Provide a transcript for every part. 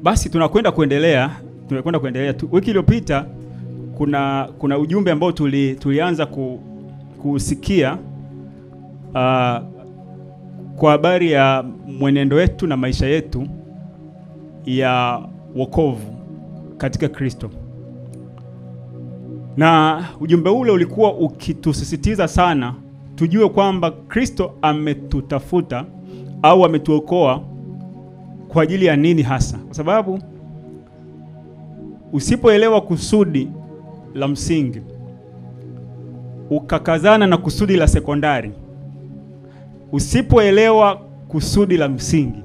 Basi tunakwenda kuendelea. Wiki iliyopita kuna ujumbe ambao tulianza kusikia kwa habari ya mwenendo wetu na maisha yetu ya wokovu katika Kristo. Na ujumbe ule ulikuwa ukitusisitiza sana tujue kwamba Kristo ametutafuta au ametuokoa kwa ajili ya nini hasa. Kwa sababu usipoelewa kusudi la msingi, ukakazana na kusudi la sekondari, usipoelewa kusudi la msingi,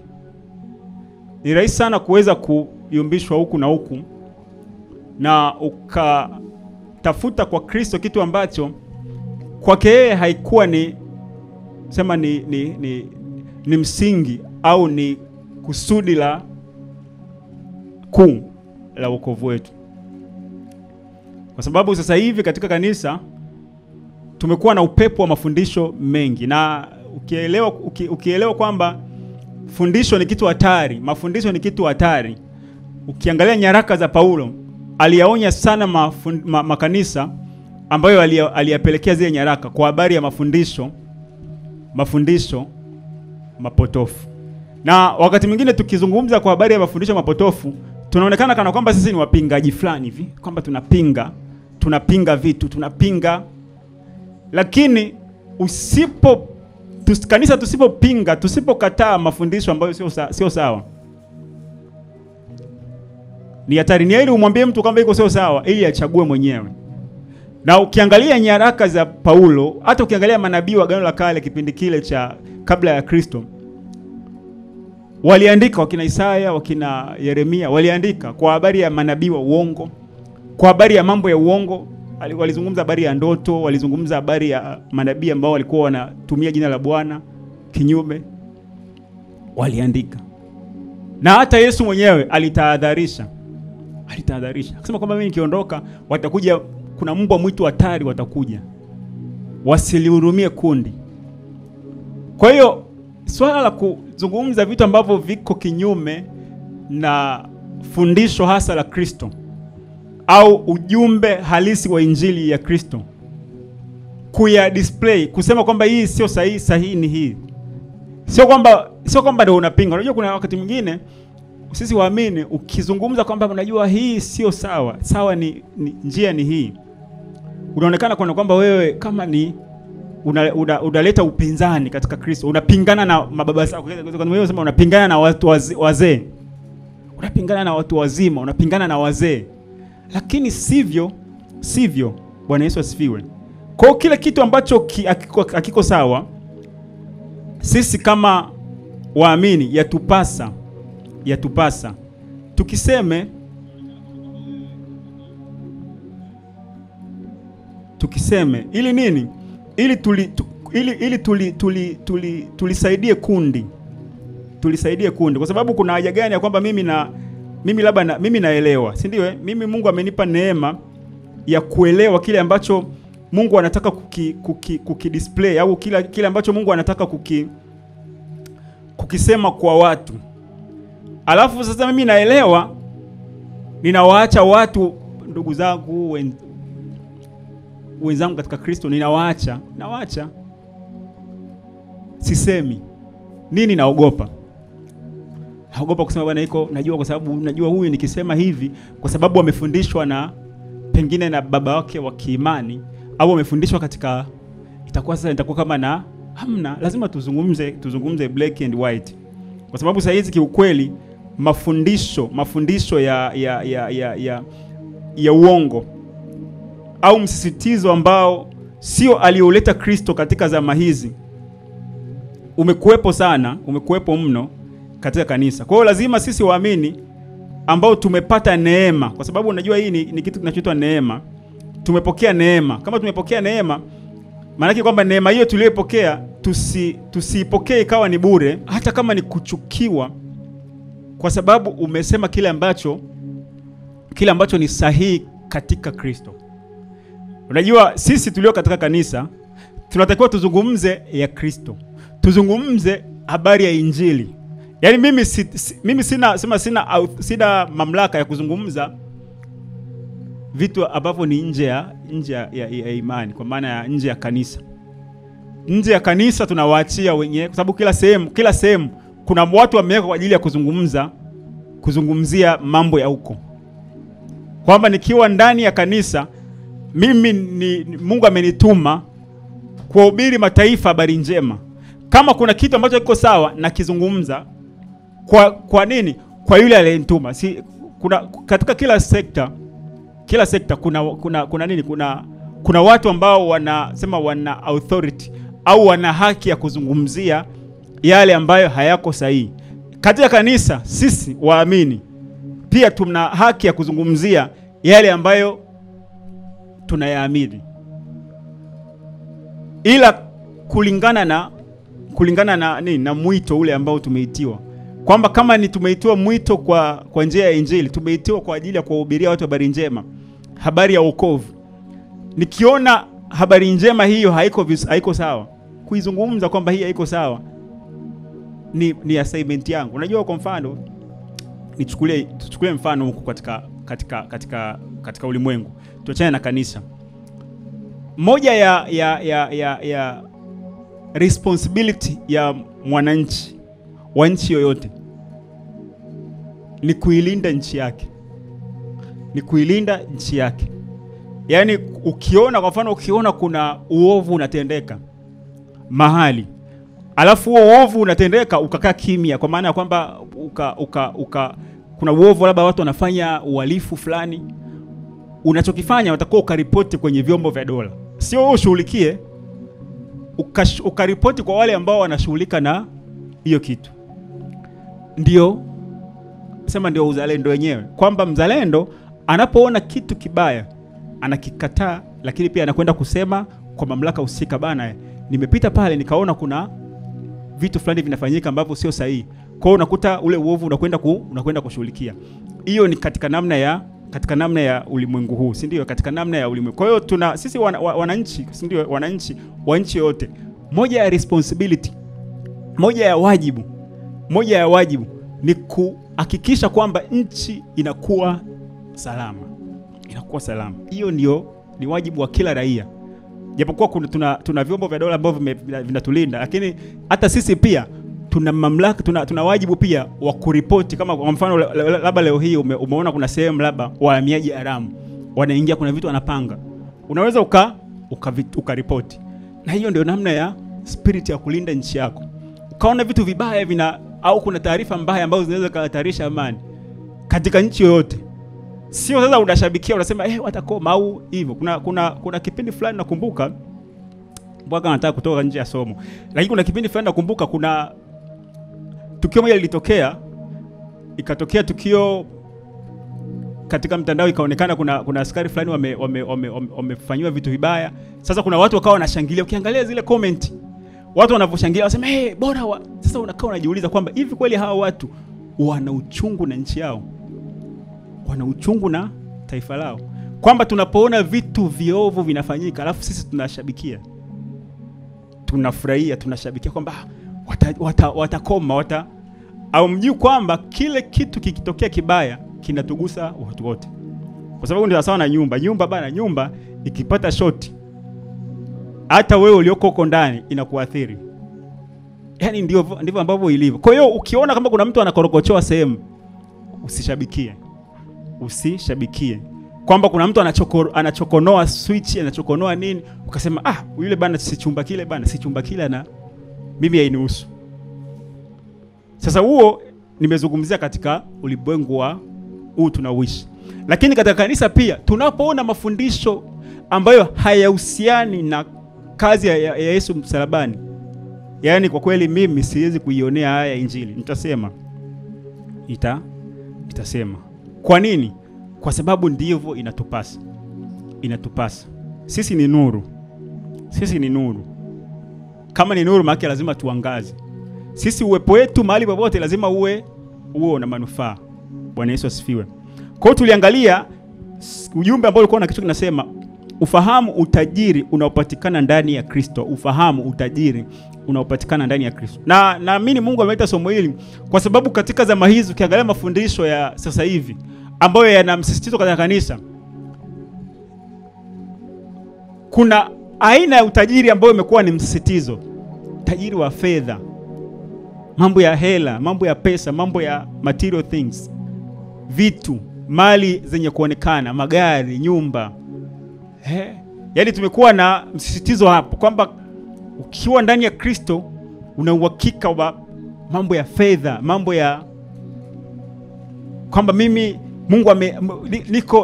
ni rahisi sana kuweza kuyumbishwa huku na huku na ukatafuta kwa Kristo kitu ambacho kwake yeye haikuwa ni msingi au ni kusudi la kuu la wokovu wetu. Kwa sababu sasa hivi katika kanisa tumekuwa na upepo wa mafundisho mengi, na ukielewa kwamba fundisho ni kitu hatari, mafundisho ni kitu hatari. Ukiangalia nyaraka za Paulo, aliyaonya sana makanisa ambayo aliyapelekea zile nyaraka kwa habari ya mafundisho mapotofu. Na wakati mwingine tukizungumza kwa habari ya mafundisho mapotofu, tunaonekana kana kwamba sisi ni wapingaji fulani hivi, kwamba tunapinga vitu, lakini kanisa tusipokataa mafundisho ambayo sio sawa, ni hatari. Ni ili umwambie mtu kwamba iko sio sawa ili achague mwenyewe. Na ukiangalia nyaraka za Paulo, hata ukiangalia manabii wa Agano la Kale kipindi kile cha kabla ya Kristo, waliandika, wakina Isaya, wakina Yeremia, waliandika kwa habari ya manabii wa uongo, kwa habari ya mambo ya uongo. Walizungumza habari ya ndoto, walizungumza habari ya manabii ambao walikuwa wanatumia jina la Bwana kinyume, waliandika. Na hata Yesu mwenyewe alitahadharisha. Akasema kwamba mimi nikiondoka watakuja, kuna mbwa mwitu hatari watakuja, wasilihurumie kundi. Kwa hiyo swala la kuzungumza vitu ambavyo viko kinyume na fundisho hasa la Kristo au ujumbe halisi wa injili ya Kristo, kuya display, kusema kwamba hii sio sahihi ni hii, sio kwamba ndio unapinga. Unajua kuna wakati mwingine sisi waamini, ukizungumza kwamba unajua hii sio sawa ni njia ni hii, unaonekana kwamba wewe kama ni unaleta upinzani katika Kristo, unapingana na mababa zako. Wewe unasema unapingana na watu wazee, unapingana na watu wazima, unapingana na wazee. Lakini sivyo. Bwana Yesu asifiwe. Kwa kila kitu ambacho hakiko sawa, sisi kama waamini yatupasa tukiseme ili nini? Ili tulisaidie kundi. Kwa sababu kuna haja gani ya kwamba mimi naelewa, si ndio? Mimi Mungu amenipa neema ya kuelewa kile ambacho Mungu anataka kukidisplay au kile ambacho Mungu anataka kukisema kwa watu. Alafu sasa mimi naelewa, ninawaacha watu, ndugu zangu, wenzangu katika Kristo, ninawaacha. Sisemi nini, naogopa kusema bwana najua, kwa sababu najua huyu nikisema hivi, kwa sababu amefundishwa na pengine na baba wake wa kiimani, au amefundishwa katika, itakuwa kama na hamna. Lazima tuzungumze black and white, kwa sababu saa hizi kiukweli mafundisho ya uongo au msisitizo ambao sio alioleta Kristo katika zama hizi umekuwepo mno katika kanisa. Kwa hiyo lazima sisi waamini ambao tumepata neema, kwa sababu unajua hii ni kitu kinachoitwa neema. Tumepokea neema. Kama tumepokea neema, maana yake kwamba neema hiyo tuliyopokea tusipokee ikawa ni bure, hata kama ni kuchukiwa, kwa sababu umesema kile ambacho ni sahihi katika Kristo. Unajua sisi tulio katika kanisa tunatakiwa tuzungumze ya Kristo. Tuzungumze habari ya injili. Yaani mimi sina mamlaka ya kuzungumza vitu ambavyo ni nje ya imani, kwa maana ya nje ya kanisa. Nje ya kanisa tunawaachia wenyewe, kwa sababu kila sehemu kuna watu wameweka kwa ajili ya kuzungumzia mambo ya huko. Kwamba nikiwa ndani ya kanisa, mimi Mungu amenituma kuhubiri mataifa habari njema. Kama kuna kitu ambacho kiko sawa na kizungumza, kwa nini? Kwa yule aliyenituma. Katika kila sekta kuna watu ambao wanasema wana authority au wana haki ya kuzungumzia yale ambayo hayako sahihi. Katika kanisa sisi waamini pia tuna haki ya kuzungumzia yale ambayo tunayaamini, ila kulingana na mwito ule ambao tumeitiwa. Kwamba kama ni tumeitiwa mwito kwa njia ya Injili, tumeitiwa kwa ajili ya kuwahubiria watu habari njema, habari ya wokovu. Nikiona habari njema hiyo haiko sawa, kuizungumza kwamba hii haiko sawa ni assignment yangu. Unajua, kwa mfano tuchukulie mfano huko katika ulimwengu. Tuachane na kanisa. Moja ya responsibility ya mwananchi wa nchi yoyote ni kuilinda nchi yake. Yaani kwa mfano ukiona kuna uovu unatendeka mahali, alafu huo uovu unatendeka ukakaa kimya, kwa maana ya kwamba kuna uovu, labda watu wanafanya uhalifu fulani, unachokifanya watakuwa ukaripoti kwenye vyombo vya dola. Sio wewe ushughulikie, ukaripoti kwa wale ambao wanashughulika na hiyo kitu. Ndio uzalendo wenyewe, kwamba mzalendo anapoona kitu kibaya anakikataa, lakini pia anakwenda kusema kwa mamlaka husika, bana, nimepita pale nikaona kuna vitu fulani vinafanyika ambavyo sio sahihi. Kwa hiyo unakuta ule uovu unakwenda kushughulikia. Hiyo ni katika namna ya ulimwengu huu, si ndio? Katika namna ya ulimwengu. Kwa hiyo sisi wananchi, si ndio, wananchi wa nchi yote, moja ya responsibility, moja ya wajibu ni kuhakikisha kwamba nchi inakuwa salama. Hiyo ni wajibu wa kila raia. Japokuwa tuna vyombo vya dola ambavyo vinatulinda, lakini hata sisi pia tuna mamlaka, tuna wajibu pia wa kuripoti. Kama kwa mfano labda leo hii umeona kuna sehemu labda wahamiaji haramu wanaingia, kuna vitu wanapanga, unaweza ukaripoti. Na hiyo ndio namna ya spirit ya kulinda nchi yako. Ukaona vitu vibaya au kuna taarifa mbaya ambazo zinaweza kuhatarisha amani katika nchi yoyote, sio sasa unashabikia unasema watakoma au hivyo. Kuna kipindi fulani nakumbuka, mpaka nataka kutoka nje ya somo, lakini kuna kipindi fulani nakumbuka kuna tukio moja lilitokea, ikatokea tukio katika mtandao, ikaonekana kuna askari fulani wamefanywa vitu vibaya. Sasa kuna watu wakawa wanashangilia, ukiangalia zile comment watu wanavyoshangilia wasema bora sasa unakaa unajiuliza kwamba hivi kweli hawa watu wana uchungu na nchi yao, wana uchungu na taifa lao, kwamba tunapoona vitu viovu vinafanyika alafu sisi tunashabikia, tunafurahia, tunashabikia kwamba watakoma au mjui kwamba kile kitu kikitokea kibaya kinatugusa watu wote. Kwa sababu ndio sawa na nyumba ikipata shoti, hata wewe ulioko huko ndani inakuathiri. Yaani ndivyo ambavyo ilivyo. Kwa hiyo ukiona kama kuna mtu anakorokochoa sehemu, usishabikie. Kwamba kuna mtu anachokonoa switch, anachokonoa nini, ukasema yule bana si chumba kile na mimi hainihusu. Sasa huo nimezungumzia katika ulimwengu huu tunaoishi. Lakini katika kanisa pia tunapoona mafundisho ambayo hayahusiani na kazi ya Yesu msalabani, yaani kwa kweli mimi siwezi kuionea haya Injili, nitasema. Kwa nini? Kwa sababu ndivyo inatupasa. Sisi ni nuru. Kama ni nuru, maana lazima tuangaze. Sisi uwepo wetu mahali popote lazima uwe na manufaa. Bwana Yesu asifiwe. Kwa hiyo tuliangalia ujumbe ambao ulikuwa na kitu kinasema Ufahamu utajiri unaopatikana ndani ya Kristo. Ufahamu utajiri unaopatikana ndani ya Kristo. Na naamini Mungu ameleta somo hili kwa sababu katika zama hizi ukiangalia mafundisho ya sasa hivi ambayo yana msisitizo katika kanisa, kuna aina ya utajiri ambayo imekuwa ni msisitizo. Utajiri wa fedha, mambo ya hela, mambo ya pesa, mambo ya material things, vitu, mali zenye kuonekana, magari, nyumba. Yaani tumekuwa na msisitizo hapo kwamba ukiwa ndani ya Kristo una uhakika wa mambo ya fedha, mambo ya kwamba mimi Mungu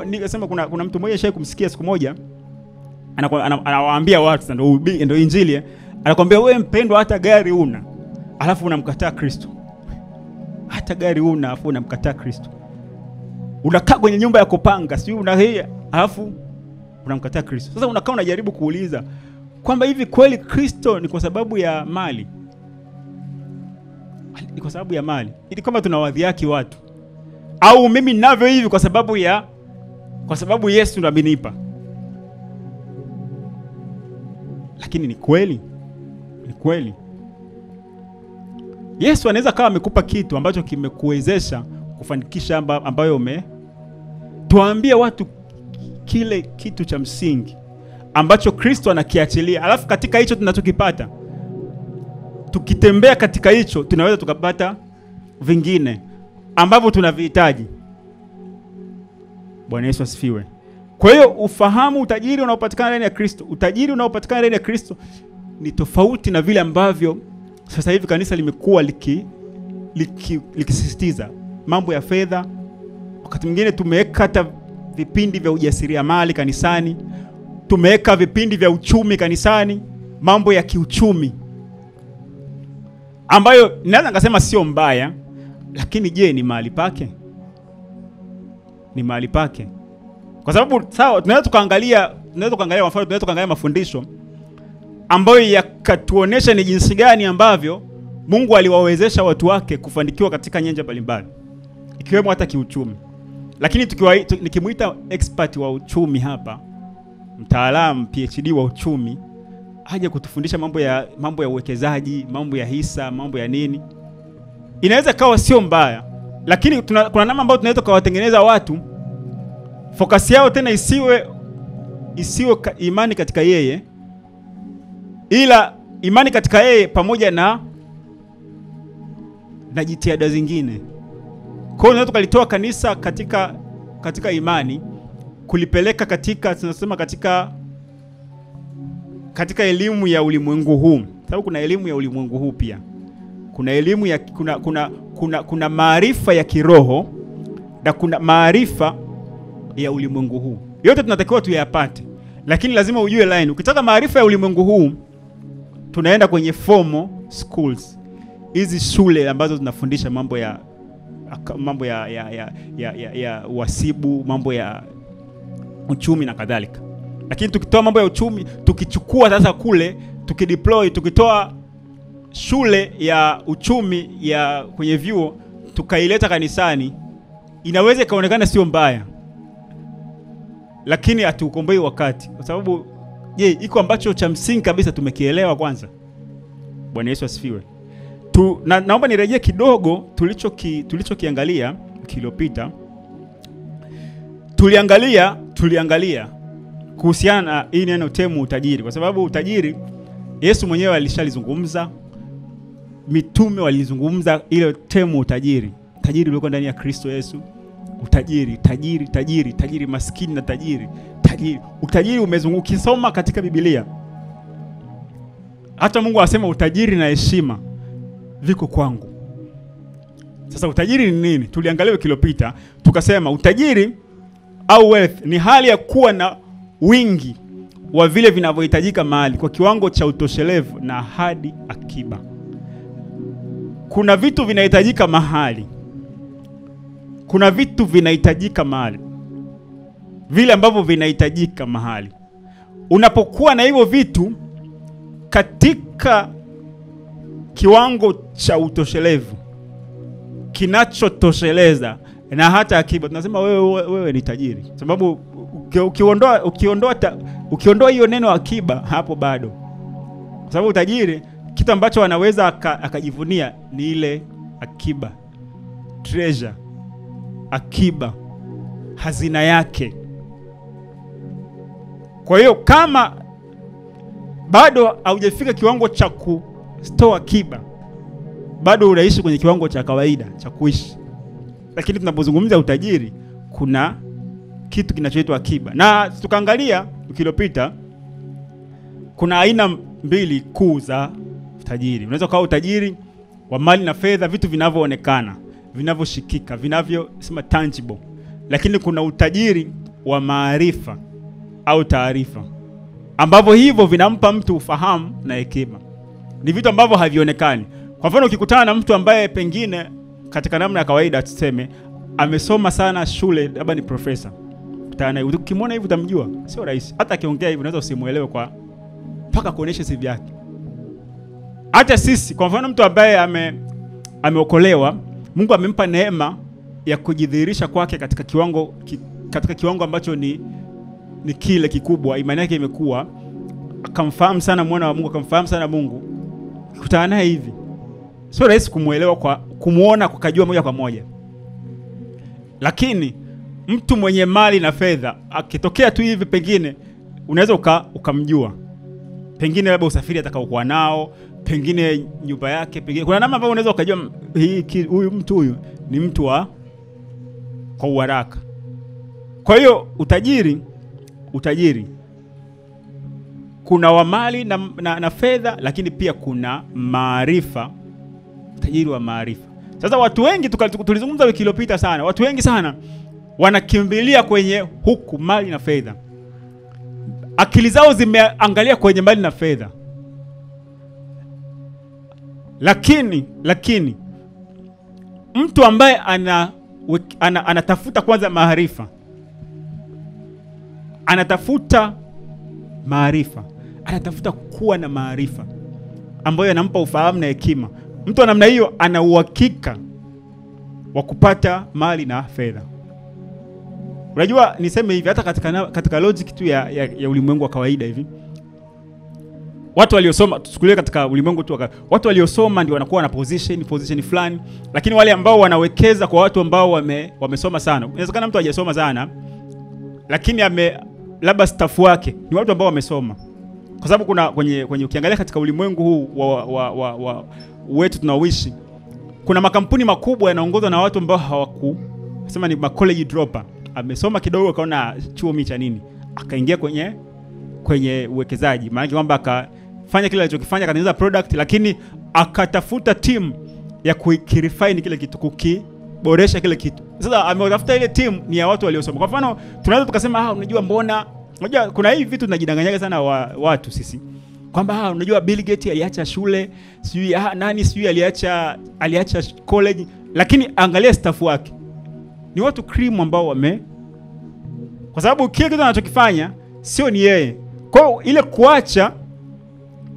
nikasema kuna mtu mmoja shaye kumsikia siku moja anawaambia watu, ndio injili, anakuambia wewe mpendwa, hata gari una alafu unamkataa Kristo. Hata gari una alafu unamkataa Kristo. Unakaa kwenye nyumba ya kupanga, sio unahia, alafu unamkataa Kristo. Sasa unakaa unajaribu kuuliza kwamba hivi kweli Kristo ni kwa sababu ya mali? Ni kwa sababu ya mali? Ili kama tunawadhiaki watu, au mimi ninavyo hivi kwa sababu Yesu ndo amenipa? Lakini ni kweli? Ni kweli Yesu anaweza kawa amekupa kitu ambacho kimekuwezesha kufanikisha ambayo tuambie watu kile kitu cha msingi ambacho Kristo anakiachilia, alafu katika hicho tunachokipata, tukitembea katika hicho, tunaweza tukapata vingine ambavyo tunavihitaji. Bwana Yesu asifiwe. Kwa hiyo ufahamu utajiri unaopatikana ndani ya Kristo. Utajiri unaopatikana ndani ya Kristo ni tofauti na vile ambavyo sasa hivi kanisa limekuwa likisisitiza mambo ya fedha. Wakati mwingine tumeweka hata vipindi vya ujasiriamali kanisani, tumeweka vipindi vya uchumi kanisani, mambo ya kiuchumi ambayo naweza ngasema sio mbaya, lakini je, ni mahali pake? Ni mahali pake? Kwa sababu sawa, tunaweza tukaangalia mfano, tunaweza tukaangalia mafundisho ambayo yakatuonesha ni jinsi gani ambavyo Mungu aliwawezesha watu wake kufanikiwa katika nyanja mbalimbali, ikiwemo hata kiuchumi. Lakini nikimuita expert wa uchumi hapa, mtaalamu PhD wa uchumi, aje kutufundisha mambo ya uwekezaji, mambo ya hisa, mambo ya nini, inaweza kawa sio mbaya, lakini kuna namna ambayo tunaweza kuwatengeneza watu focus yao tena isiwe imani katika yeye, ila imani katika yeye pamoja na jitihada zingine. Kwa hiyo tunaweza kulitoa kanisa katika imani kulipeleka tunasema katika elimu ya ulimwengu huu. Sababu kuna elimu ya ulimwengu huu pia. Kuna elimu ya kuna maarifa ya kiroho na kuna maarifa ya ulimwengu huu. Yote tunatakiwa tuyapate, lakini lazima ujue line. Ukitaka maarifa ya ulimwengu huu, tunaenda kwenye formal schools. Hizi shule ambazo zinafundisha mambo ya uhasibu, mambo ya uchumi na kadhalika. Lakini tukitoa mambo ya uchumi, tukichukua sasa kule, tukideploy, tukitoa shule ya uchumi ya kwenye vyuo, tukaileta kanisani, inaweza ikaonekana sio mbaya, lakini hatukombei wakati. Kwa sababu iko ambacho cha msingi kabisa tumekielewa kwanza. Bwana Yesu asifiwe. Naomba nirejee kidogo tulichokiangalia kilopita. Tuliangalia kuhusiana na hii neno temu utajiri, kwa sababu utajiri Yesu mwenyewe alishalizungumza, mitume walizungumza ile temu utajiri. Tajiri ulio ndani ya Kristo Yesu. Tajiri maskini na tajiri. Utajiri umezunguka. Ukisoma katika Biblia, hata Mungu anasema utajiri na heshima viko kwangu. Sasa utajiri ni nini? Tuliangalia kilopita, tukasema utajiri au wealth ni hali ya kuwa na wingi wa vile vinavyohitajika mahali kwa kiwango cha utoshelevu na hadi akiba. Kuna vitu vinahitajika mahali. Kuna vitu vinahitajika mahali. Vile ambavyo vinahitajika mahali. Unapokuwa na hivyo vitu katika kiwango cha utoshelevu kinachotosheleza na hata akiba, tunasema wewe ni tajiri. Sababu Ukiondoa hiyo neno akiba, hapo bado. Kwa sababu utajiri, kitu ambacho anaweza akajivunia ni ile akiba, treasure, akiba, hazina yake. Kwa hiyo kama bado haujafika kiwango cha kustore akiba, bado unaishi kwenye kiwango cha kawaida cha kuishi. Lakini tunapozungumza utajiri, kuna kitu kinachoitwa akiba. Na tukaangalia ukilopita, kuna aina mbili kuu za utajiri. Unaweza kuwa utajiri wa mali na fedha, vitu vinavyoonekana, vinavyoshikika, sema tangible. Lakini kuna utajiri wa maarifa au taarifa, ambavyo hivyo vinampa mtu ufahamu na hekima. Ni vitu ambavyo havionekani. Kwa mfano, ukikutana na mtu ambaye pengine katika namna ya kawaida tuseme amesoma sana shule, labda ni profesa, ukimwona hivi utamjua, sio rahisi. Hata akiongea hivi unaweza usimuelewe kwa mpaka kuonesha CV yake. Hata sisi, kwa mfano, mtu ambaye ameokolewa, Mungu amempa neema ya kujidhihirisha kwake katika kiwango ambacho ni kile kikubwa, imani yake imekuwa, akamfahamu sana mwana wa Mungu, akamfahamu sana Mungu. Kukutana naye hivi sio rahisi kumuelewa kwa kumuona kukajua moja kwa moja. Lakini mtu mwenye mali na fedha akitokea tu hivi, pengine unaweza ukamjua. Pengine labda usafiri atakaokuwa nao, pengine nyumba yake, pengine kuna namna ambayo unaweza ukajua huyu mtu ni mtu kwa uharaka. Kwa hiyo utajiri kuna wa mali na fedha, lakini pia kuna maarifa, utajiri wa maarifa. Sasa watu wengi tulizungumza wiki iliyopita sana, watu wengi sana wanakimbilia kwenye huku mali na fedha. Akili zao zimeangalia kwenye mali na fedha. Lakini mtu ambaye anatafuta kwanza maarifa, anatafuta kuwa na maarifa ambayo yanampa ufahamu na hekima. Mtu wa namna hiyo ana uhakika wa kupata mali na fedha. Unajua, niseme hivi, hata katika logic tu ya ulimwengu wa kawaida hivi, watu waliosoma, tuchukulie katika ulimwengu tu, watu waliosoma ndio wanakuwa na position fulani. Lakini wale ambao wanawekeza kwa watu ambao wamesoma sana, inawezekana mtu hajasoma sana, lakini labda staff wake ni watu ambao wamesoma. Kwa sababu kuna kwenye ukiangalia katika ulimwengu huu wa wetu tunaoishi, kuna makampuni makubwa yanaongozwa na watu ambao sema ni college dropper. Amesoma kidogo, akaona chuo micha nini, akaingia kwenye uwekezaji. Maana kwamba akafanya kile alichokifanya, akatengeneza product, lakini akatafuta team ya kurefine kile kitu, kukiboresha kile kitu. Sasa ametafuta ile team ni ya watu waliosoma. Kwa mfano, tunaweza tukasema unajua kuna hivi vitu tunajidanganyaga sana watu sisi, kwamba unajua Bill Gates aliacha shule, sijui nani sijui aliacha college, lakini angalia staff wake ni watu cream ambao kwa sababu kile kitu anachokifanya sio ni yeye. Kwa ile kuacha,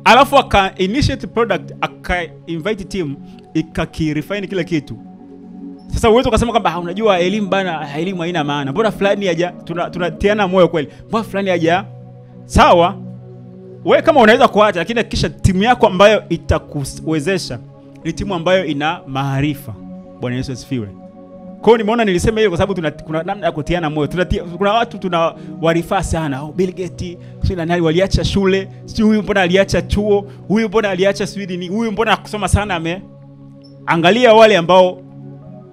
alafu aka initiate product, aka invite team, ikakirefine kile kitu. Sasa uwezo ukasema kwamba unajua elimu bana, elimu haina maana, mbona fulani haja, tunatiana moyo kweli, mbona fulani haja. Sawa, wewe kama unaweza kuacha, lakini kisha timu yako ambayo itakuwezesha ni timu ambayo ina maarifa. Bwana Yesu asifiwe. Kwa hiyo nimeona nilisema hiyo kwa sababu kuna namna ya kutiana moyo. Kuna watu tunawarifaa sana, Bill Gates, sio nani waliacha shule, sio huyu mbona aliacha chuo, huyu mbona aliacha Sweden, huyu mbona kusoma sana Angalia wale ambao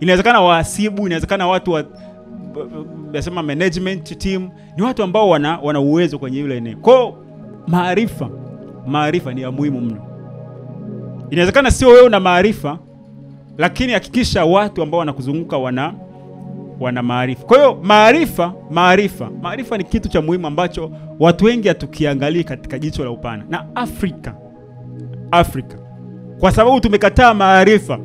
inawezekana wahasibu, inawezekana watu nasema management team, ni watu ambao wana uwezo kwenye yule eneo. Kwa hiyo maarifa ni ya muhimu mno. Inawezekana sio wewe una maarifa, lakini hakikisha watu ambao wanakuzunguka wana maarifa. Kwa hiyo maarifa ni kitu cha muhimu ambacho watu wengi hatukiangalii katika jicho la upana. Na Afrika kwa sababu tumekataa maarifa,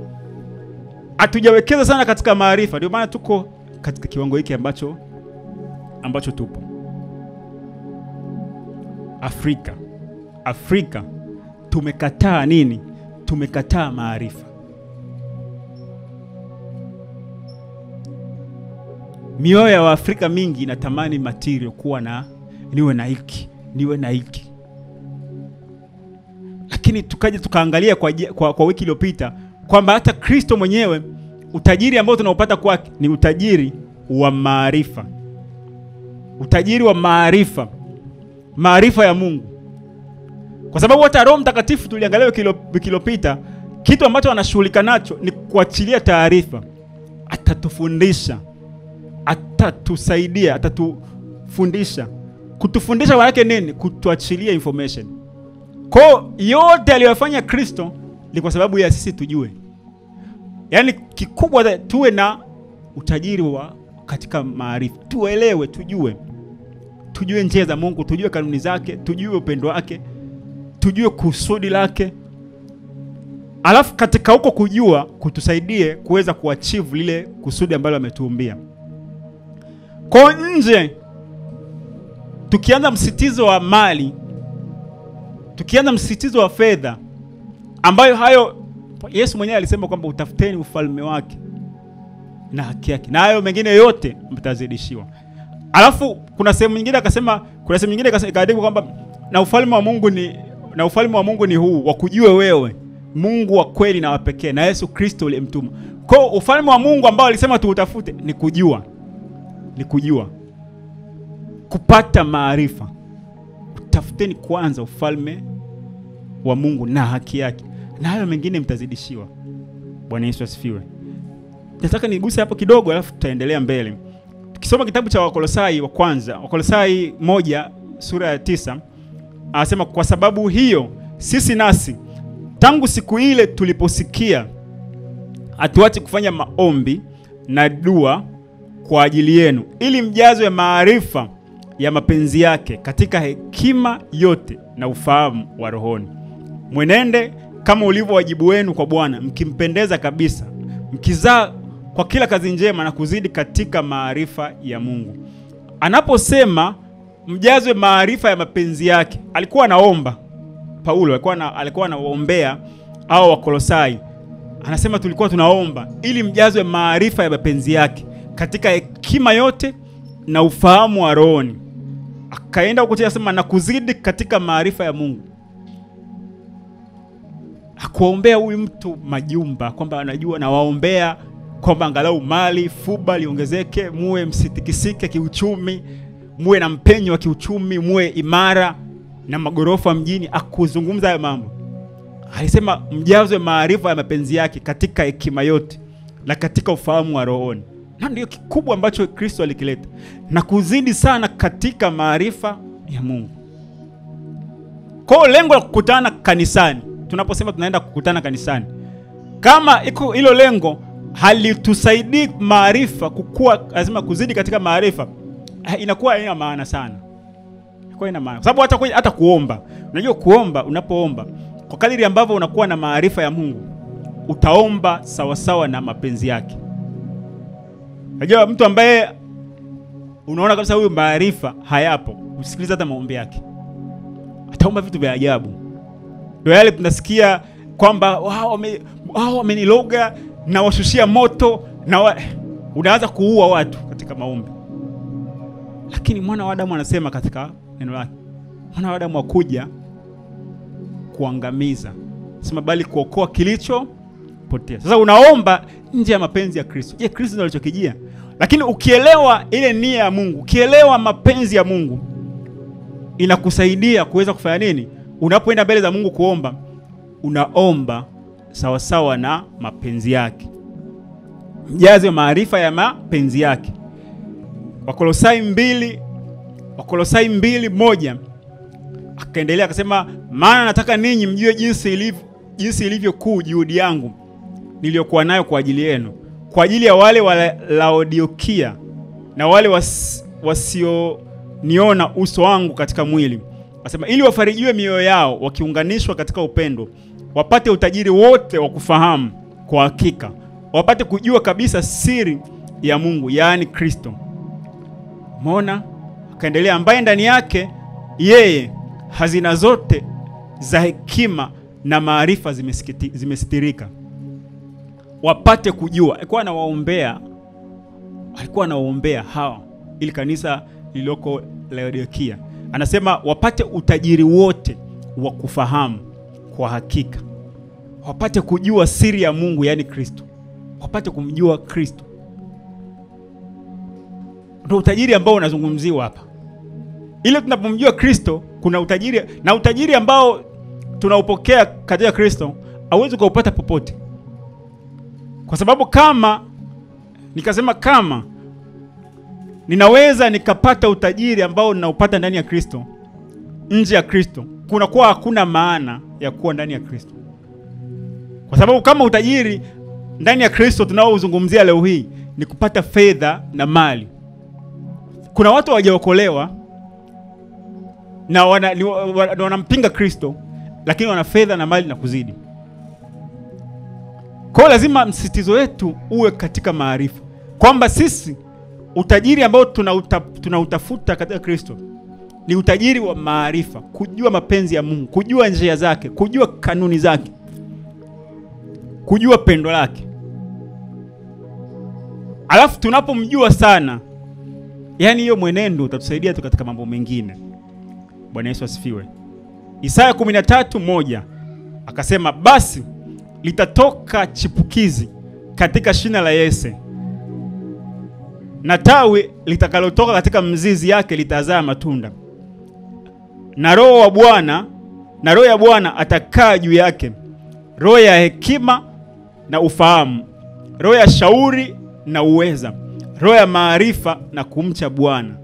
hatujawekeza sana katika maarifa, ndio maana tuko katika kiwango hiki ambacho tupo. Afrika tumekataa nini? Tumekataa maarifa. Mioyo ya Waafrika mingi inatamani material, kuwa na niwe na hiki, niwe na hiki. Lakini tukaje tukaangalia kwa wiki iliyopita kwamba hata Kristo mwenyewe utajiri ambao tunaopata kwake ni utajiri wa maarifa. Utajiri wa maarifa. Maarifa ya Mungu. Kwa sababu hata Roho Mtakatifu tuliangalia wiki iliyopita, kitu ambacho anashughulika nacho ni kuachilia taarifa. Atatufundisha, atatusaidia, atatufundisha. Kutufundisha maana yake nini? Kutuachilia information. Kwa yote aliyofanya Kristo ni kwa sababu ya sisi tujue. Yaani kikubwa tuwe na utajiri wa katika maarifa. Tuelewe, tujue. Tujue njia za Mungu, tujue kanuni zake, tujue upendo wake, tujue kusudi lake. Alafu katika huko kujua kutusaidie kuweza kuachieve lile kusudi ambalo ametuumbia. Kwa nje tukianza msitizo wa mali, tukianza msitizo wa fedha, ambayo hayo Yesu mwenyewe alisema kwamba utafuteni ufalme wake na haki yake, na hayo mengine yote mtazidishiwa. Alafu kuna sehemu nyingine akasema, kuna sehemu nyingine ikaandikwa kwamba na ufalme wa Mungu ni huu, wa kujua wewe Mungu wa kweli na wa pekee, na Yesu Kristo aliyemtuma. Kwa ufalme wa Mungu ambao alisema tuutafute ni kujua. Ni kujua. Kupata maarifa. Tafuteni kwanza ufalme wa Mungu na haki yake, na hayo mengine mtazidishiwa. Bwana Yesu asifiwe. Nataka niguse hapo kidogo alafu tutaendelea mbele. Tukisoma kitabu cha Wakolosai wa kwanza, Wakolosai 1 sura ya 9, anasema kwa sababu hiyo sisi nasi tangu siku ile tuliposikia hatuachi kufanya maombi na dua kwa ajili yenu, ili mjazwe maarifa ya mapenzi yake katika hekima yote na ufahamu wa rohoni. Mwenende kama ulivyo wajibu wenu kwa Bwana, mkimpendeza kabisa, mkizaa kwa kila kazi njema na kuzidi katika maarifa ya Mungu. Anaposema mjazwe maarifa ya mapenzi yake, alikuwa anaomba. Paulo alikuwa anaombea hao Wakolosai. Anasema tulikuwa tunaomba ili mjazwe maarifa ya mapenzi yake katika hekima yote na ufahamu wa rohoni. Akaenda huko anasema na kuzidi katika maarifa ya Mungu. Akuombea huyu mtu majumba, kwamba anajua, na waombea kwamba angalau mali fuba liongezeke, muwe msitikisike kiuchumi, muwe na mpenyo wa kiuchumi, muwe imara na magorofa mjini. Akuzungumza hayo mambo. Alisema mjazwe maarifa ya mapenzi yake katika hekima yote na katika ufahamu wa rohoni. Na ndio kikubwa ambacho Kristo alikileta, na kuzidi sana katika maarifa ya Mungu. Kwa lengo la kukutana kanisani, tunaposema tunaenda kukutana kanisani, kama iko hilo lengo halitusaidii maarifa kukua, lazima kuzidi katika maarifa, inakuwa haina maana sana. Inakuwa ina maana. Sababu hata kuomba, unajua kuomba, unapoomba kwa kadiri ambavyo unakuwa na maarifa ya Mungu, utaomba sawa sawa na mapenzi yake. Unajua mtu ambaye unaona kabisa huyu maarifa hayapo, usikiliza hata maombi yake, ataomba vitu vya ajabu. Ndio yale tunasikia kwamba wao wameniloga na washushia moto na unaanza kuua watu katika maombi. Lakini mwana wa Adamu anasema katika neno lake, mwana wa Adamu hakuja kuangamiza, sema bali kuokoa kilicho potea. Sasa unaomba nje ya mapenzi ya Kristo. Je, Kristo ndiye alichokijia? Lakini ukielewa ile nia ya Mungu, ukielewa mapenzi ya Mungu, inakusaidia kuweza kufanya nini? Unapoenda mbele za Mungu kuomba, unaomba sawa sawa na mapenzi yake. Mjaze maarifa ya mapenzi yake. Wakolosai 2:1 akaendelea akasema, maana nataka ninyi mjue jinsi ilivyo kuu juhudi yangu niliyokuwa nayo kwa ajili yenu, kwa ajili ya wale wa Laodikia na wale wasioniona uso wangu katika mwili. Anasema ili wafarijiwe mioyo yao wakiunganishwa katika upendo, wapate utajiri wote wa kufahamu kwa hakika, wapate kujua kabisa siri ya Mungu, yaani Kristo. Umeona? Akaendelea, ambaye ndani yake yeye hazina zote za hekima na maarifa zimesitirika, wapate kujua. Alikuwa anawaombea alikuwa anaombea hawa ili kanisa lililoko Laodikia. Anasema wapate utajiri wote wa kufahamu kwa hakika, wapate kujua siri ya Mungu, yani Kristo, wapate kumjua Kristo. Ndio utajiri ambao unazungumziwa hapa. Ile tunapomjua Kristo kuna utajiri, na utajiri ambao tunaupokea katika Kristo hauwezi kuupata popote. Kwa sababu kama ninaweza nikapata utajiri ambao ninaupata ndani ya Kristo, nje ya Kristo, kunakuwa hakuna maana ya kuwa ndani ya Kristo. Kwa sababu kama utajiri ndani ya Kristo tunaozungumzia leo hii ni kupata fedha na mali. Kuna watu hawajaokolewa na wanampinga Kristo, lakini wana fedha na mali na kuzidi. Kwa lazima msisitizo wetu uwe katika maarifa, kwamba sisi utajiri ambao tunautafuta katika Kristo ni utajiri wa maarifa, kujua mapenzi ya Mungu, kujua njia zake, kujua kanuni zake, kujua pendo lake. Alafu tunapomjua sana, yani hiyo mwenendo utatusaidia tu katika mambo mengine. Bwana Yesu asifiwe. Isaya 13:1 akasema, basi litatoka chipukizi katika shina la Yese, na tawi litakalotoka katika mzizi yake litazaa matunda. Na roho ya Bwana atakaa juu yake, roho ya hekima na ufahamu, roho ya shauri na uweza, roho ya maarifa na kumcha Bwana.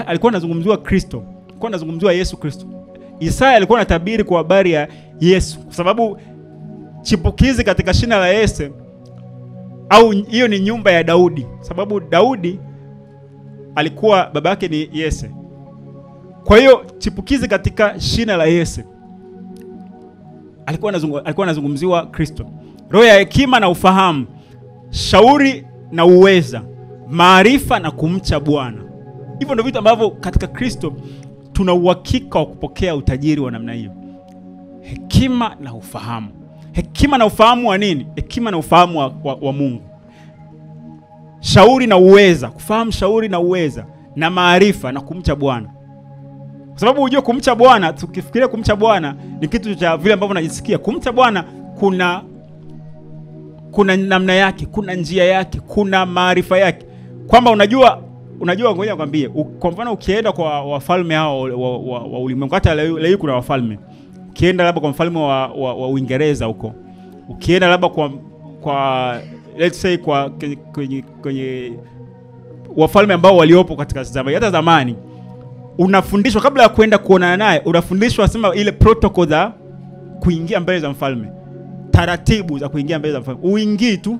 Alikuwa anazungumziwa Kristo, alikuwa anazungumziwa Yesu Kristo. Isaya alikuwa anatabiri kwa habari ya Yesu, kwa sababu chipukizi katika shina la Yese, au hiyo ni nyumba ya Daudi, sababu Daudi alikuwa babake ni Yese. Kwa hiyo chipukizi katika shina la Yese alikuwa anazungumziwa Kristo. Roho ya hekima na ufahamu, shauri na uweza, maarifa na kumcha Bwana. Hivyo ndio vitu ambavyo katika Kristo tuna uhakika wa kupokea utajiri wa namna hiyo. Hekima na ufahamu. Hekima na ufahamu wa nini? Hekima na ufahamu wa Mungu. Shauri na uweza, kufahamu shauri na uweza, na maarifa na kumcha Bwana. Kwa sababu unajua kumcha Bwana, tukifikiria kumcha Bwana ni kitu cha vile ambavyo unajisikia. Kumcha Bwana kuna namna yake, kuna njia yake, kuna maarifa yake. Kwamba unajua ngoja nikwambie, kwa mfano ukienda kwa wafalme hao wa ulimwengu, hata leo kuna wafalme. Ukienda labda kwa mfalme wa Uingereza huko, ukienda labda kwa let's say kwenye wafalme ambao waliopo katika zamani, hata zamani, unafundishwa kabla ya kwenda kuonana naye, unafundishwa sema ile protocol za kuingia mbele za mfalme, taratibu za kuingia mbele za mfalme. Uingii tu,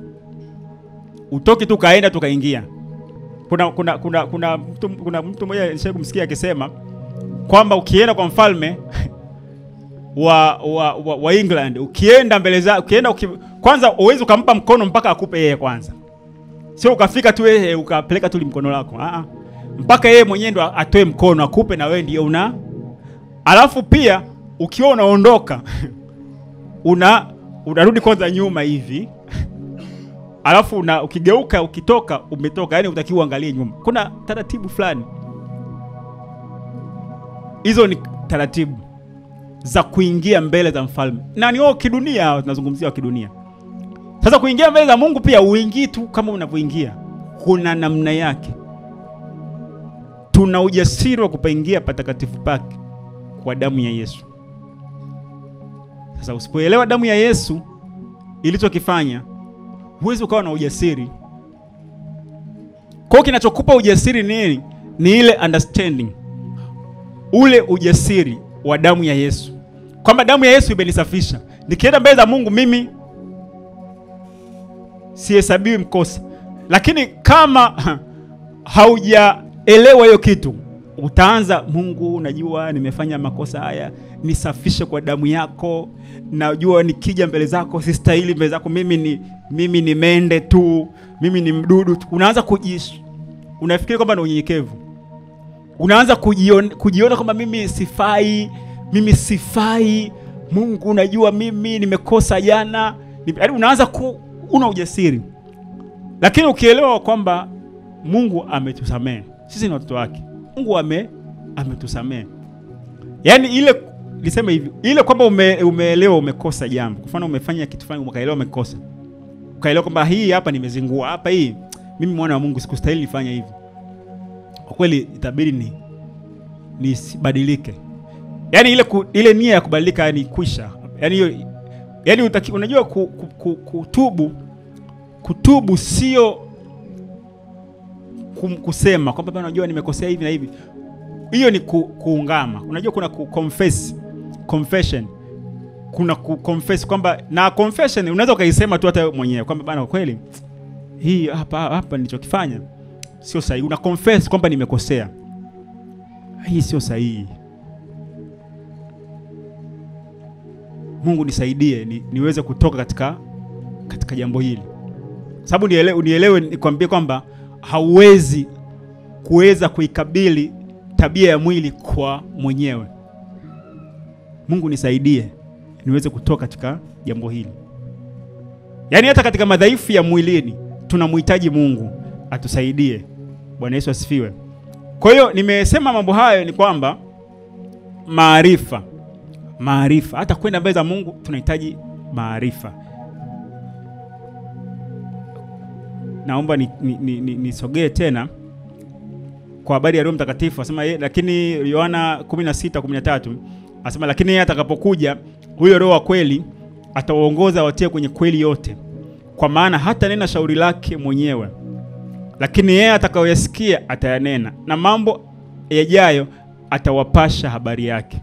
utoki tu kaenda tukaingia. Kuna mtu mmoja nishaye kumsikia akisema kwamba ukienda kwa mfalme wa England, ukienda mbele za kwanza uweze ukampa mkono mpaka akupe yeye kwanza. Sio ukafika tu yeye ukapeleka tu mkono lako. Mpaka yeye mwenyewe ndo atoe mkono akupe na wewe ndio alafu pia ukiwa unaondoka unarudi kwanza nyuma hivi. Alafu ukigeuka ukitoka umetoka, yani utakiwa uangalie nyuma. Kuna taratibu fulani. Hizo ni taratibu za kuingia mbele za mfalme. Na ni kidunia, tunazungumzia kidunia. Sasa kuingia mbele za Mungu pia uingii tu kama unavyoingia. Kuna namna yake. Tuna ujasiri wa kupaingia patakatifu pake kwa damu ya Yesu. Sasa usipoelewa damu ya Yesu ilichokifanya, huwezi ukawa na ujasiri. Kwa kinachokupa ujasiri nini? Ni ile understanding. Ule ujasiri wa damu ya Yesu. Kwamba damu ya Yesu imenisafisha. Nikienda mbele za Mungu mimi sihesabiwi mkosa. Lakini kama haujaelewa hiyo kitu, utaanza, Mungu najua nimefanya makosa haya, nisafishe kwa damu yako. Najua nikija mbele zako sistahili mbele zako, mimi ni mende tu, mimi ni mdudu tu. Unaanza unafikiri kwamba ni unyenyekevu. Unaanza kujiona kwamba mimi sifai. Mungu unajua mimi nimekosa jana. Yaani unaanza una ujasiri. Lakini ukielewa kwamba Mungu ametusamehe, sisi ni watoto wake, Mungu ametusamehe. Yaani ile niseme hivi, ile kwamba umeelewa umekosa jambo. Kwa mfano umefanya kitu fulani ukaelewa umekosa. Ukaelewa kwamba hii hapa nimezingua, hapa hii mimi mwana wa Mungu sikustahili nifanye hivi. Kwa kweli itabidi nisibadilike. Yaani ile nia ya kubadilika yani kwisha. Yaani hiyo yaani unajua kutubu sio kusema kwamba bwana unajua nimekosea hivi na hivi. Hiyo ni kuungama. Unajua kuna confession. Kuna confess kwamba na confession unaweza ukaisema tu hata mwenyewe kwamba bwana kweli hii hapa nilichokifanya sio sahihi. Una confess kwamba nimekosea. Hii sio sahihi. Mungu nisaidie niweze kutoka katika jambo hili. Sababu unielewe nikwambie kwamba hauwezi kuweza kuikabili tabia ya mwili kwa mwenyewe. Mungu nisaidie niweze kutoka katika jambo hili. Yaani hata katika madhaifu ya mwilini tunamhitaji Mungu atusaidie. Bwana Yesu asifiwe. Kwa hiyo nimesema mambo hayo ni kwamba maarifa hata kwenda mbele za Mungu tunahitaji maarifa. Naomba nisogee tena kwa habari ya Roho Mtakatifu. Asema lakini Yohana 16:13 asema lakini yeye atakapokuja huyo Roho wa kweli atawaongoza watie kwenye kweli yote, kwa maana hata nena shauri lake mwenyewe, lakini yeye atakayoyasikia atayanena, na mambo yajayo atawapasha habari yake.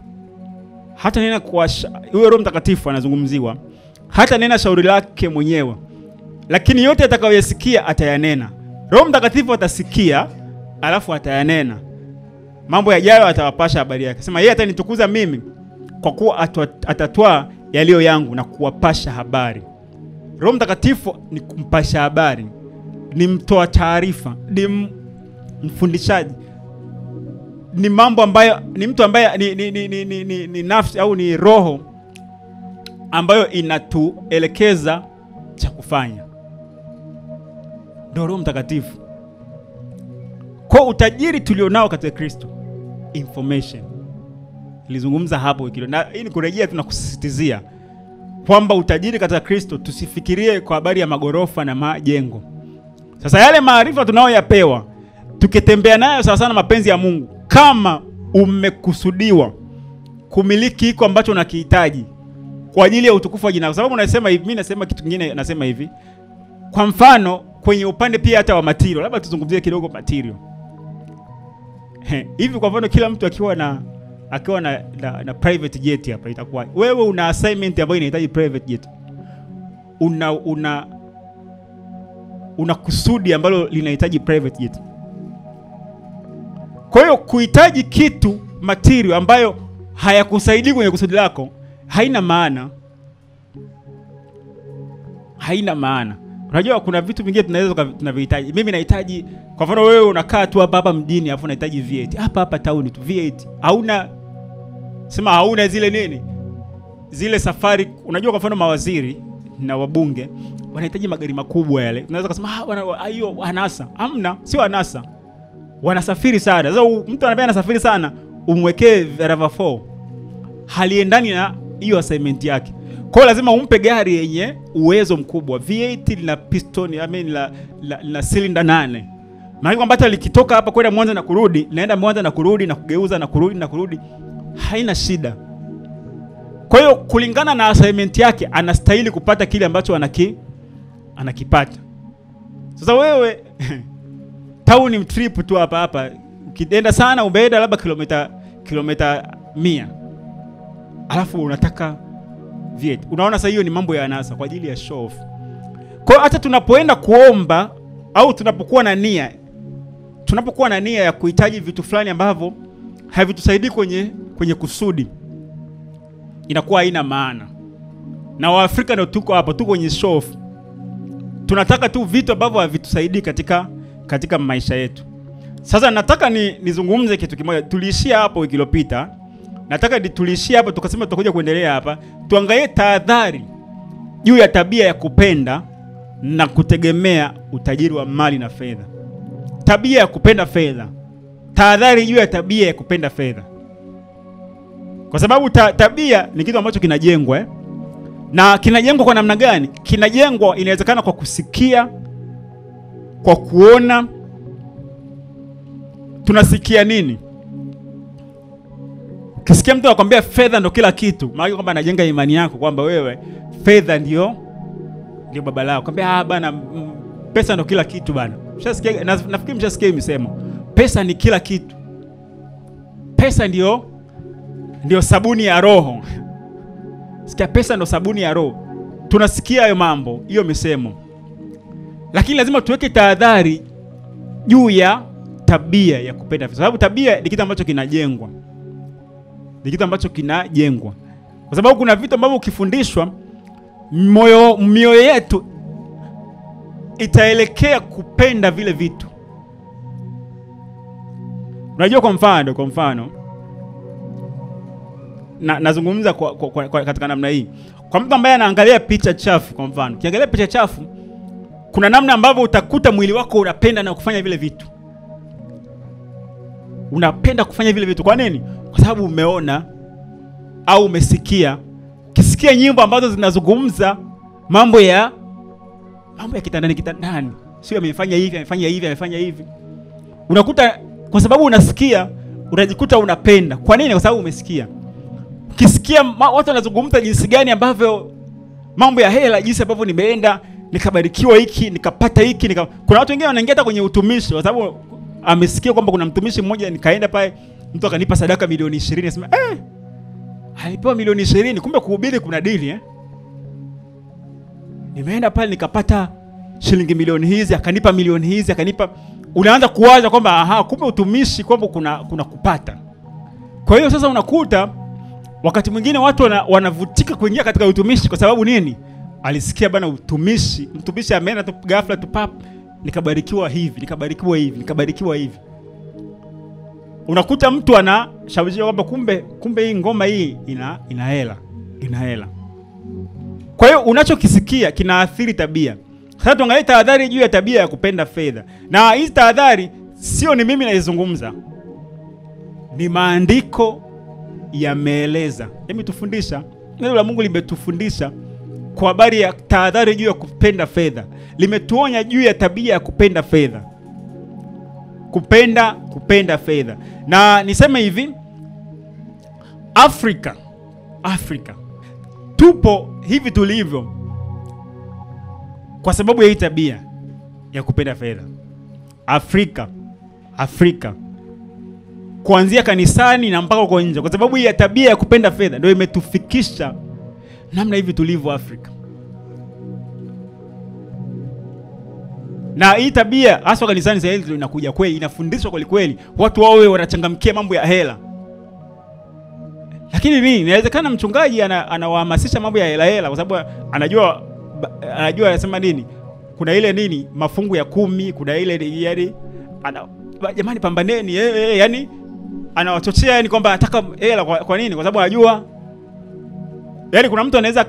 Hata nena huyo Roho Mtakatifu anazungumziwa, hata nena shauri lake mwenyewe, lakini yote atakayoyasikia atayanena. Roho Mtakatifu atasikia alafu atayanena, mambo yajayo atawapasha habari yake. Sema yeye atanitukuza mimi kwa kuwa atatwaa yaliyo yangu na kuwapasha habari. Roho Mtakatifu ni kumpasha habari, ni mtoa taarifa, ni mfundishaji, ni mambo ambayo ni mtu ambaye ni nafsi au ni roho ambayo inatuelekeza cha kufanya. Ndio Roho Mtakatifu. Kwa utajiri tulionao katika Kristo, information. Nilizungumza hapo wiki na hii ni kurejea tunakusisitizia kwamba utajiri katika Kristo tusifikirie kwa habari ya magorofa na majengo. Sasa yale maarifa tunayoyapewa tukitembea nayo sawa sana mapenzi ya Mungu, kama umekusudiwa kumiliki iko ambacho unakihitaji kwa ajili ya utukufu wa jina. Kwa sababu unasema hivi, mimi nasema kitu kingine, nasema hivi. Kwa mfano kwenye upande pia hata wa material, labda tuzungumzie kidogo material. Hivi kwa mfano kila mtu akiwa na private jet hapa itakuwa wewe una assignment ambayo inahitaji private jet. Una kusudi ambalo linahitaji private jet. Kwa hiyo kuhitaji kitu material ambayo hayakusaidii kwenye kusudi lako haina maana. Unajua kuna vitu vingine tunaweza tunavihitaji. Mimi nahitaji kwa mfano wewe unakaa tu hapa mjini hapo unahitaji V8. Hapa town tu V8. Hauna zile nini? Zile safari. Unajua kwa mfano mawaziri na wabunge wanahitaji magari makubwa yale. Unaweza kusema hiyo anasa. Hamna, sio anasa. Wanasafiri sana. Sasa mtu anapenda anasafiri sana, umwekee RAV4. Haliendani na hiyo assignment yake. Kwa lazima umpe gari yenye uwezo mkubwa. V8 lina piston, la cylinder 8. Maana kwamba hata likitoka hapa kwenda Mwanza na kurudi, linaenda Mwanza na kurudi na kugeuza na kurudi, haina shida. Kwa hiyo kulingana na assignment yake anastahili kupata kile ambacho anakipata. Sasa wewe town trip tu hapa ukienda sana umeenda labda kilomita 100. Alafu unataka V8. Unaona sasa hiyo ni mambo ya anasa kwa ajili ya show off. Kwa hiyo hata tunapoenda kuomba au tunapokuwa na nia ya kuhitaji vitu fulani ambavyo havitusaidii kwenye kusudi, inakuwa haina maana. Na Waafrika ndio tuko hapa, tuko kwenye show off. Tunataka tu vitu ambavyo havitusaidii katika maisha yetu. Sasa nataka nizungumze kitu kimoja. Tuliishia hapo wiki iliyopita. Nataka tulishie hapa tukasema tutakuja kuendelea hapa. Tuangalie tahadhari juu ya tabia ya kupenda na kutegemea utajiri wa mali na fedha. Tabia ya kupenda fedha. Tahadhari juu ya tabia ya kupenda fedha. Kwa sababu tabia ni kitu ambacho kinajengwa Na kinajengwa kwa namna gani? Kinajengwa inawezekana kwa kusikia, kwa kuona. Tunasikia nini? Ukisikia mtu anakuambia fedha ndo kila kitu, maana kwamba anajenga imani yako kwamba wewe fedha ndio baba lao. Kwambia bana, pesa ndo kila kitu bana. Mshasikia, nafikiri mshasikia misemo. Pesa ni kila kitu. Pesa ndio sabuni ya roho. Sikia, pesa ndo sabuni ya roho. Tunasikia hayo mambo, hiyo misemo. Lakini lazima tuweke tahadhari juu ya tabia ya kupenda fedha. Sababu tabia ni kitu ambacho kinajengwa. Ni kitu ambacho kinajengwa. Kwa sababu kuna vitu ambavyo ukifundishwa, mioyo yetu itaelekea kupenda vile vitu. Unajua, kwa mfano nazungumza kwa katika namna hii. Kwa mtu ambaye anaangalia picha chafu, kwa mfano, ukiangalia picha chafu, kuna namna ambavyo utakuta mwili wako unapenda na kufanya vile vitu. Unapenda kufanya vile vitu. Kwa nini? Kwa sababu umeona au umesikia. Kisikia nyimbo ambazo zinazungumza mambo ya kitandani. Sio amefanya hivi. Unakuta kwa sababu unasikia, unajikuta unapenda. Kwa nini? Kwa sababu umesikia. Ukisikia watu wanazungumza jinsi gani ambavyo mambo ya hela, jinsi ambavyo nimeenda nikabarikiwa hiki, nikapata hiki, kuna watu wengine wanaingia hata kwenye utumishi kwa sababu amesikia kwamba kuna mtumishi mmoja, nikaenda pale, mtu akanipa sadaka milioni 20, nasema alipewa milioni 20, kumbe kuhubiri kuna dili Nimeenda pale nikapata shilingi milioni hizi, akanipa milioni hizi, akanipa. Unaanza kuwaza kwamba kumbe utumishi kwamba kuna kupata. Kwa hiyo sasa unakuta wakati mwingine watu wanavutika kuingia katika utumishi kwa sababu nini? Alisikia bana mtumishi ameenda tu ghafla tu pap, nikabarikiwa hivi. Unakuta mtu anashawishiwa kwamba kumbe hii ngoma hii ina hela. Kwa hiyo unachokisikia kinaathiri tabia. Sasa tuangalie tahadhari juu ya tabia ya kupenda fedha. Na hizi tahadhari sio ni mimi naizungumza. Ni maandiko yameeleza. Yametufundisha. Neno la Mungu limetufundisha kwa habari ya tahadhari juu ya kupenda fedha. Limetuonya juu ya tabia ya kupenda fedha. Kupenda fedha. Na niseme hivi, Afrika tupo hivi tulivyo kwa sababu ya hii tabia ya kupenda fedha. Afrika kuanzia kanisani na mpaka kwa nje, kwa sababu hii tabia ya kupenda fedha ndio imetufikisha namna hivi tulivyo Afrika. Na hii tabia hasa kanisani sasa hivi inakuja kweli, inafundishwa kweli kweli, watu wawe wanachangamkia mambo ya hela. Lakini mimi inawezekana mchungaji anawahamasisha mambo ya hela kwa sababu anajua anasema nini? Kuna ile nini? Mafungu ya 10, kuna ile yani jamani pambaneni, yani anawachochea yani kwamba anataka hela kwa nini? Kwa sababu anajua yani kuna mtu anaweza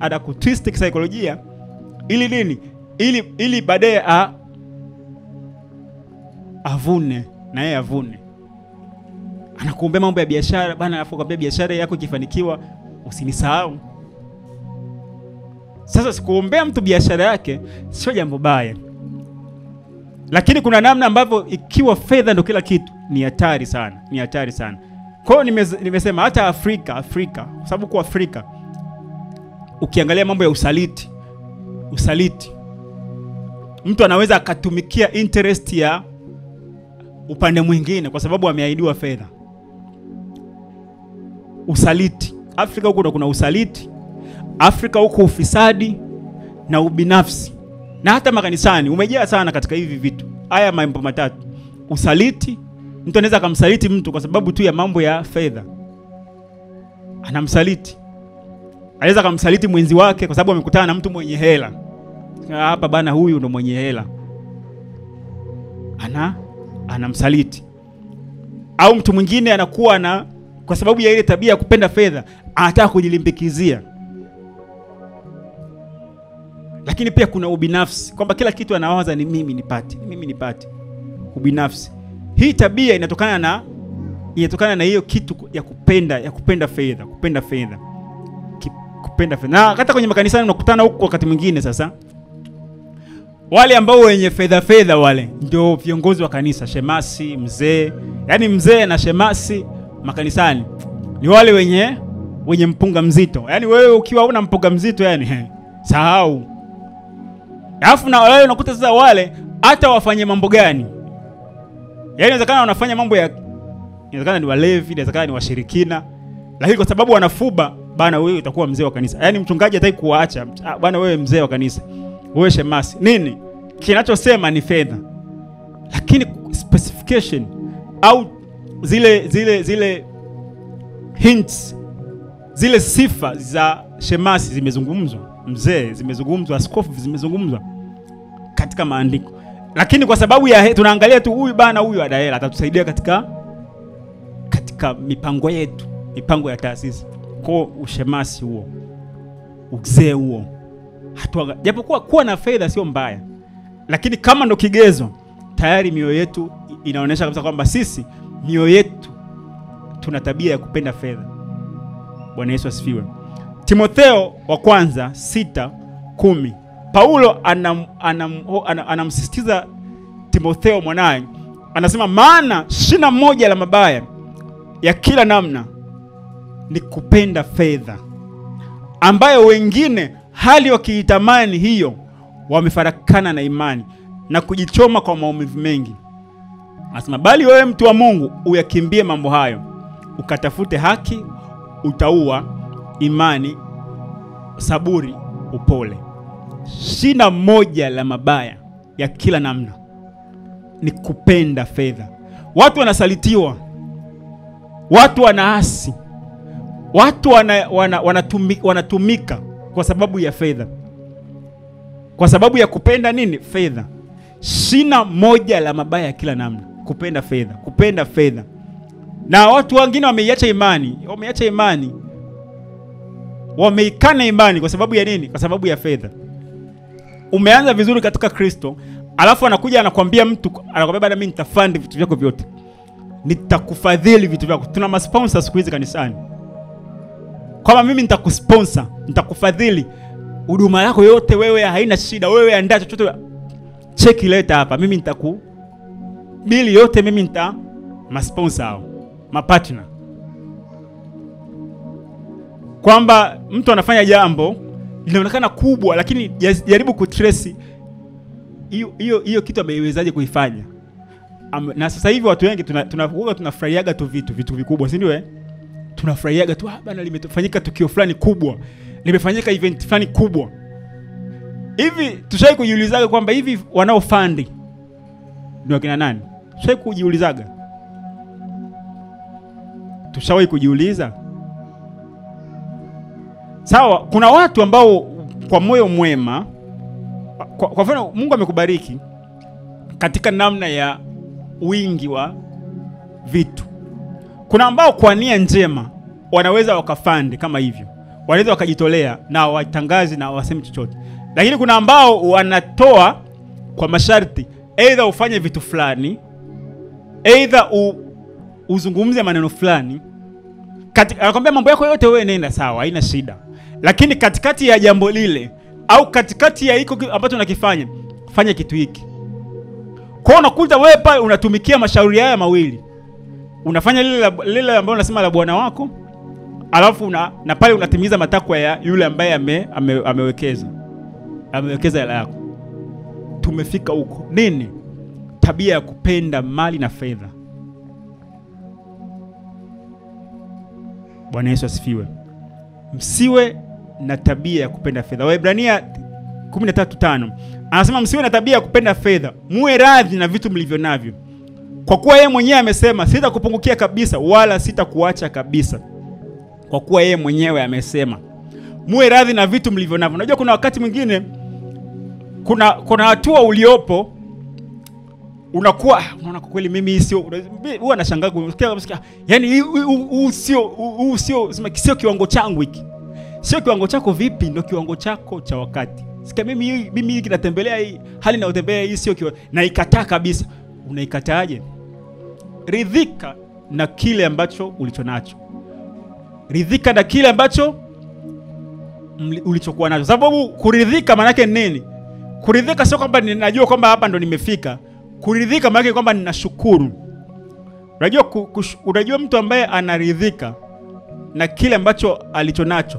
ana kutwist kisaikolojia ili nini? Ili baadaye avune na yeye avune. Anakuombea mambo ya biashara bana, alafu kwambia biashara yako ikifanikiwa usinisahau. Sasa sikuombea mtu biashara yake sio jambo baya. Lakini kuna namna ambavyo ikiwa fedha ndo kila kitu ni hatari sana. Kwa hiyo nimesema hata Afrika kwa sababu kwa Afrika ukiangalia mambo ya usaliti, mtu anaweza akatumikia interest ya upande mwingine kwa sababu ameahidiwa fedha. Usaliti. Afrika huko kuna usaliti. Afrika huko ufisadi na ubinafsi. Na hata makanisani umejaa sana katika hivi vitu. Haya mambo matatu. Usaliti, mtu anaweza kumsaliti mtu kwa sababu tu ya mambo ya fedha. Anamsaliti. Anaweza kumsaliti mwenzi wake kwa sababu amekutana na mtu mwenye hela. Hapa bana, huyu ndo mwenye hela. Anamsaliti. Au mtu mwingine anakuwa kwa sababu ya ile tabia ya kupenda fedha, anataka kujilimbikizia. Lakini pia kuna ubinafsi, kwamba kila kitu anawaza ni mimi nipate. Ubinafsi. Hii tabia inatokana na hiyo kitu ya kupenda fedha. Na hata kwenye makanisa unakutana huko wakati mwingine sasa. Wale ambao wenye fedha wale ndio viongozi wa kanisa, shemasi, mzee. Yaani mzee na shemasi makanisani ni wale wenye mpunga mzito. Yaani wewe ukiwa una mpunga mzito sahau. Alafu na wale unakuta sasa wale hata wafanye mambo gani? Yaani inawezekana wanafanya mambo inawezekana ni walevi, inawezekana ni washirikina. Lakini kwa sababu wanafuba, bana wewe utakuwa mzee wa kanisa. Yaani mchungaji hataki kuacha. Bana wewe mzee wa kanisa. Wewe shemasi. Nini? Kinachosema ni fedha. Lakini specification au zile hints, zile sifa za shemasi zimezungumzwa, mzee zimezungumzwa, askofu zimezungumzwa katika maandiko. Lakini kwa sababu tunaangalia tu huyu adaela atatusaidia katika mipango yetu, mipango ya taasisi. Kwa ushemasi huo, uzee huo, japokuwa kuwa na fedha sio mbaya, lakini kama ndo kigezo, tayari mioyo yetu inaonyesha kabisa kwamba sisi mioyo yetu tuna tabia ya kupenda fedha. Bwana Yesu asifiwe. Timotheo wa kwanza 6:10. Paulo anamsisitiza Timotheo mwanae, anasema maana shina moja la mabaya ya kila namna ni kupenda fedha, ambayo wengine hali wakiitamani hiyo wamefarakana na imani na kujichoma kwa maumivu mengi. Anasema bali wewe mtu wa Mungu uyakimbie mambo hayo, ukatafute haki, utauwa, imani, saburi, upole. Shina moja la mabaya ya kila namna ni kupenda fedha. Watu wanasalitiwa, watu wanaasi, watu wanatumika kwa sababu ya fedha, kwa sababu ya kupenda nini? Fedha. Shina moja la mabaya ya kila namna, kupenda fedha. Na watu wengine wameiacha imani, wameikana imani kwa sababu ya nini? Kwa sababu ya fedha. Umeanza vizuri katika Kristo, alafu anakuja anakuambia bana mimi nitafund vitu vyako vyote, nitakufadhili vitu vyako. Tuna masponsor siku hizi kanisani, kama mimi nitakusponsor, nitakufadhili huduma yako yote, wewe haina shida, wewe andaa chochote, cheki leta hapa, mimi bili yote mimi masponsor hao, mapartner. Kwamba mtu anafanya jambo linaonekana kubwa, lakini jaribu kutrace hiyo kitu ameiwezaje kuifanya. Na sasa hivi watu wengi tunafurahiaga tu vitu vikubwa, si ndio? Tunafurahiaga tu bana limefanyika tukio fulani kubwa, limefanyika event fulani kubwa. Hivi tushawahi kujiulizaga kwamba hivi wanaofund ni wakina nani? Tushawahi kujiuliza? Sawa, kuna watu ambao kwa moyo mwema, kwa mfano Mungu amekubariki katika namna ya wingi wa vitu. Kuna ambao kwa nia njema wanaweza wakafund kama hivyo, wanaweza wakajitolea na watangazi na waseme chochote. Lakini kuna ambao wanatoa kwa masharti, either ufanye vitu fulani, either uzungumze maneno fulani. Anakuambia mambo yako yote wewe nenda sawa, haina shida. Lakini katikati ya jambo lile au katikati ya hiko ambacho unakifanya, fanya kitu hiki. Kwa unakuta wewe pale unatumikia mashauri haya mawili. Unafanya lile ambalo unasema la Bwana wako, alafu na pale unatimiza matakwa ya yule ambaye amewekeza hela yako. Tumefika huko. Nini? Tabia ya kupenda mali na fedha. Bwana Yesu asifiwe. Msiwe na tabia ya kupenda fedha. Waebrania 13:5 anasema msiwe na tabia ya kupenda fedha, muwe radhi na vitu mlivyo navyo. Kwa kuwa yeye mwenyewe amesema sitakupungukia kabisa wala sitakuacha kabisa. Kwa kuwa yeye mwenyewe amesema muwe radhi na vitu mlivyo navyo. Unajua kuna wakati mwingine kuna hatua uliopo unakuwa unaona kwa kweli mimi sio, huwa nashangaa kusikia yani sio kiwango changu hiki. Sio kiwango chako vipi? Ndio kiwango chako cha wakati. Sika mimi kinatembelea hii, hali na utembelea hii sio na ikataa kabisa. Unaikataaje? Ridhika na kile ambacho ulichonacho. Ridhika na kile ambacho ulichokuwa nacho. Sababu kuridhika maana yake nini? Kuridhika sio kwamba ninajua kwamba hapa ndo nimefika. Kuridhika maana yake kwamba ninashukuru. Unajua mtu ambaye anaridhika na kile ambacho alichonacho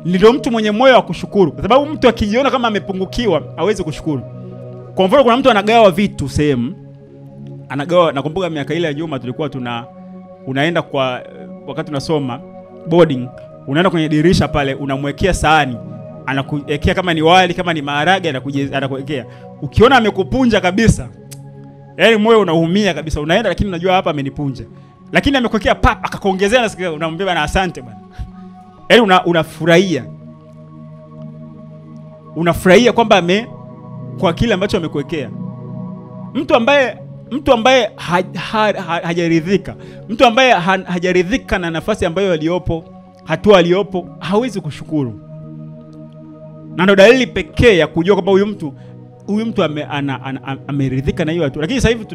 ndio mtu mwenye moyo wa kushukuru. Kwa sababu mtu akijiona kama amepungukiwa hawezi kushukuru. Kwa mfano kuna mtu anagawa vitu sehemu. Anagawa, nakumbuka miaka ile ya nyuma tulikuwa unaenda kwa wakati tunasoma boarding, unaenda kwenye dirisha pale, unamwekea sahani, anakuwekea kama ni wali, kama ni maharage, anakuwekea. Ukiona amekupunja kabisa, yaani moyo unaumia kabisa, unaenda lakini unajua hapa amenipunja. Lakini amekuwekea pap akakuongezea, na unamwambia bana asante bana. Yaani unafurahia. Unafurahia kwamba kwa kile ambacho amekuwekea. Mtu ambaye hajaridhika, mtu ambaye hajaridhika na nafasi ambayo aliyopo, hatua aliyopo, hawezi kushukuru. Na ndo dalili pekee ya kujua kwamba huyu mtu ameridhika na hiyo hatua. Lakini sasa hivi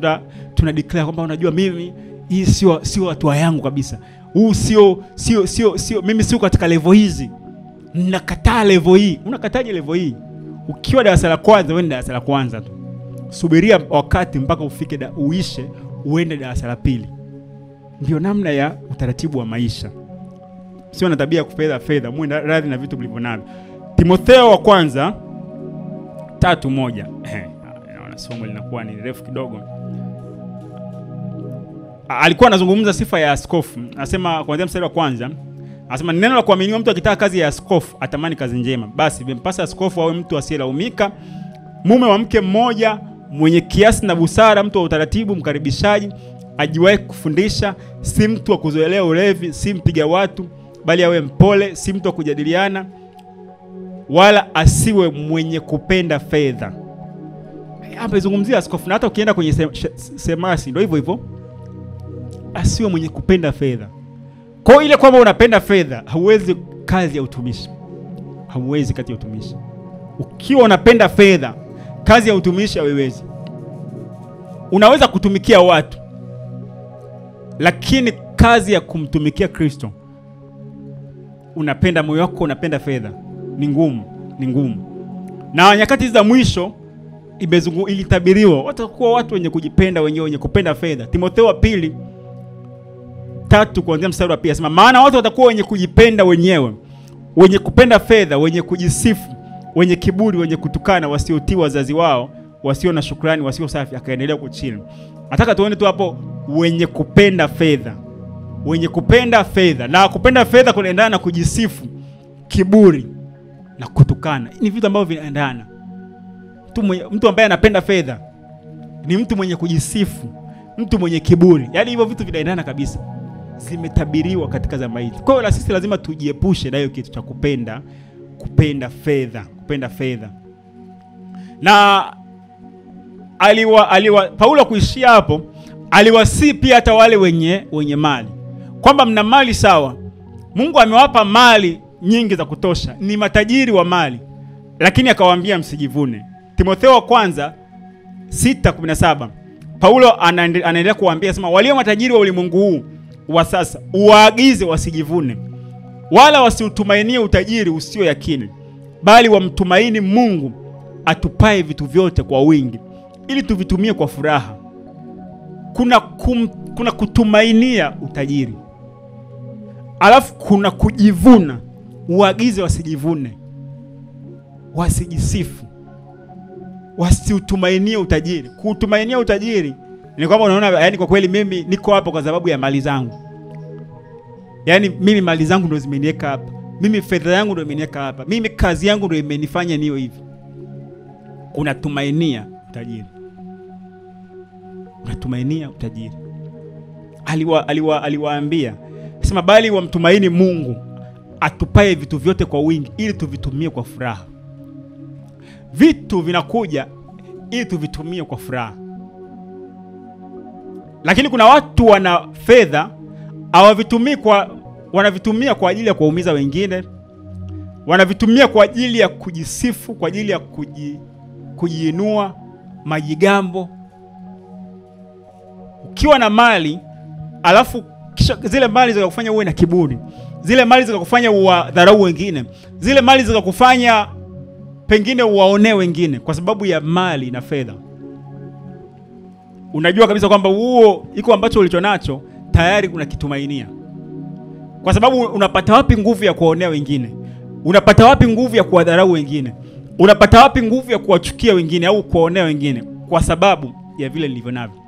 tuna declare kwamba unajua mimi hii sio hatua yangu kabisa. Huu sio mimi sio katika level hizi. Nakataa level hii. Unakataje level hii? Ukiwa darasa la kwanza, wewe darasa la kwanza tu. Subiria wakati mpaka ufike uishe, uende darasa la pili. Ndio namna ya utaratibu wa maisha. Sio na tabia kupenda fedha, muwe radhi na vitu mlivyonavyo. Timotheo wa kwanza 3:1. Naona somo linakuwa ni refu kidogo. Alikuwa anazungumza sifa ya askofu. Anasema kuanzia mstari wa kwanza, anasema neno la kuaminiwa, mtu akitaka kazi ya askofu atamani kazi njema. Basi vimpasa askofu awe mtu asiyelaumika, mume wa mke mmoja, mwenye kiasi na busara, mtu wa utaratibu, mkaribishaji, ajiwahi kufundisha, si mtu wa kuzoelea ulevi, si mpiga watu, bali awe mpole, si mtu wa kujadiliana, wala asiwe mwenye kupenda fedha. Hapa izungumzia askofu, na hata ukienda kwenye semasi ndio hivyo hivyo. Asiwe mwenye kupenda fedha. Kwa ile kwamba unapenda fedha, hauwezi kazi ya utumishi. Hauwezi kazi ya utumishi. Ukiwa unapenda fedha, kazi ya utumishi hauwezi. Unaweza kutumikia watu, lakini kazi ya kumtumikia Kristo, unapenda moyo wako, unapenda fedha, ni ngumu. Na nyakati za mwisho ilitabiriwa watakuwa watu wenye kujipenda wenyewe, wenye kupenda fedha. Timotheo wa pili 3 kuanzia mstari wa 2 anasema, maana watu watakuwa wenye kujipenda wenyewe, wenye kupenda fedha, wenye kujisifu, wenye kiburi, wenye kutukana, wasiotii wazazi wao, wasio na shukrani, wasio safi. Akaendelea kuchini. Nataka tuone tu hapo wenye kupenda fedha. Wenye kupenda fedha. Na kupenda fedha kunaendana na kujisifu, kiburi na kutukana. Ni vitu ambavyo vinaendana. Mtu ambaye anapenda fedha ni mtu mwenye kujisifu, mtu mwenye kiburi. Yaani hivyo vitu vinaendana kabisa. Zimetabiriwa katika zama hizi. Kwa hiyo na sisi lazima tujiepushe na hiyo kitu cha kupenda fedha. Na Paulo kuishia hapo, aliwasi pia hata wale wenye mali. Kwamba mna mali sawa. Mungu amewapa mali nyingi za kutosha. Ni matajiri wa mali. Lakini akawaambia msijivune. Timotheo wa kwanza 6:17. Paulo anaendelea kuwaambia sema, walio matajiri wa ulimwengu huu wa sasa waagize wasijivune, wala wasiutumainie utajiri usio yakini, bali wamtumaini Mungu atupae vitu vyote kwa wingi, ili tuvitumie kwa furaha. Kuna kutumainia utajiri, alafu kuna kujivuna. Waagize wasijivune, wasijisifu, wasiutumainie utajiri. Kutumainia utajiri ni kwamba unaona, yani kwa kweli mimi niko hapa kwa sababu ya mali zangu. Yani mimi mali zangu ndio zimeniweka hapa. Mimi fedha yangu ndio imeniweka hapa. Mimi kazi yangu ndio imenifanya niwe hivi. Unatumainia utajiri. Unatumainia utajiri. Aliwaambia, sema bali wamtumaini Mungu atupae vitu vyote kwa wingi, ili tuvitumie kwa furaha. Vitu vinakuja ili tuvitumie kwa furaha. Lakini kuna watu wana fedha wanavitumia kwa ajili ya kuumiza wengine, wanavitumia kwa ajili ya kujisifu, kwa ajili ya kujiinua, majigambo. Ukiwa na mali, alafu kisha zile mali zikakufanya uwe na kiburi, zile mali zikakufanya uwadharau wengine, zile mali zikakufanya pengine uwaonee wengine kwa sababu ya mali na fedha, unajua kabisa kwamba huo iko ambacho ulichonacho tayari unakitumainia. Kwa sababu unapata wapi nguvu ya kuwaonea wengine? Unapata wapi nguvu ya kuwadharau wengine? Unapata wapi nguvu ya kuwachukia wengine au kuwaonea wengine? Kwa sababu ya vile nilivyo navyo.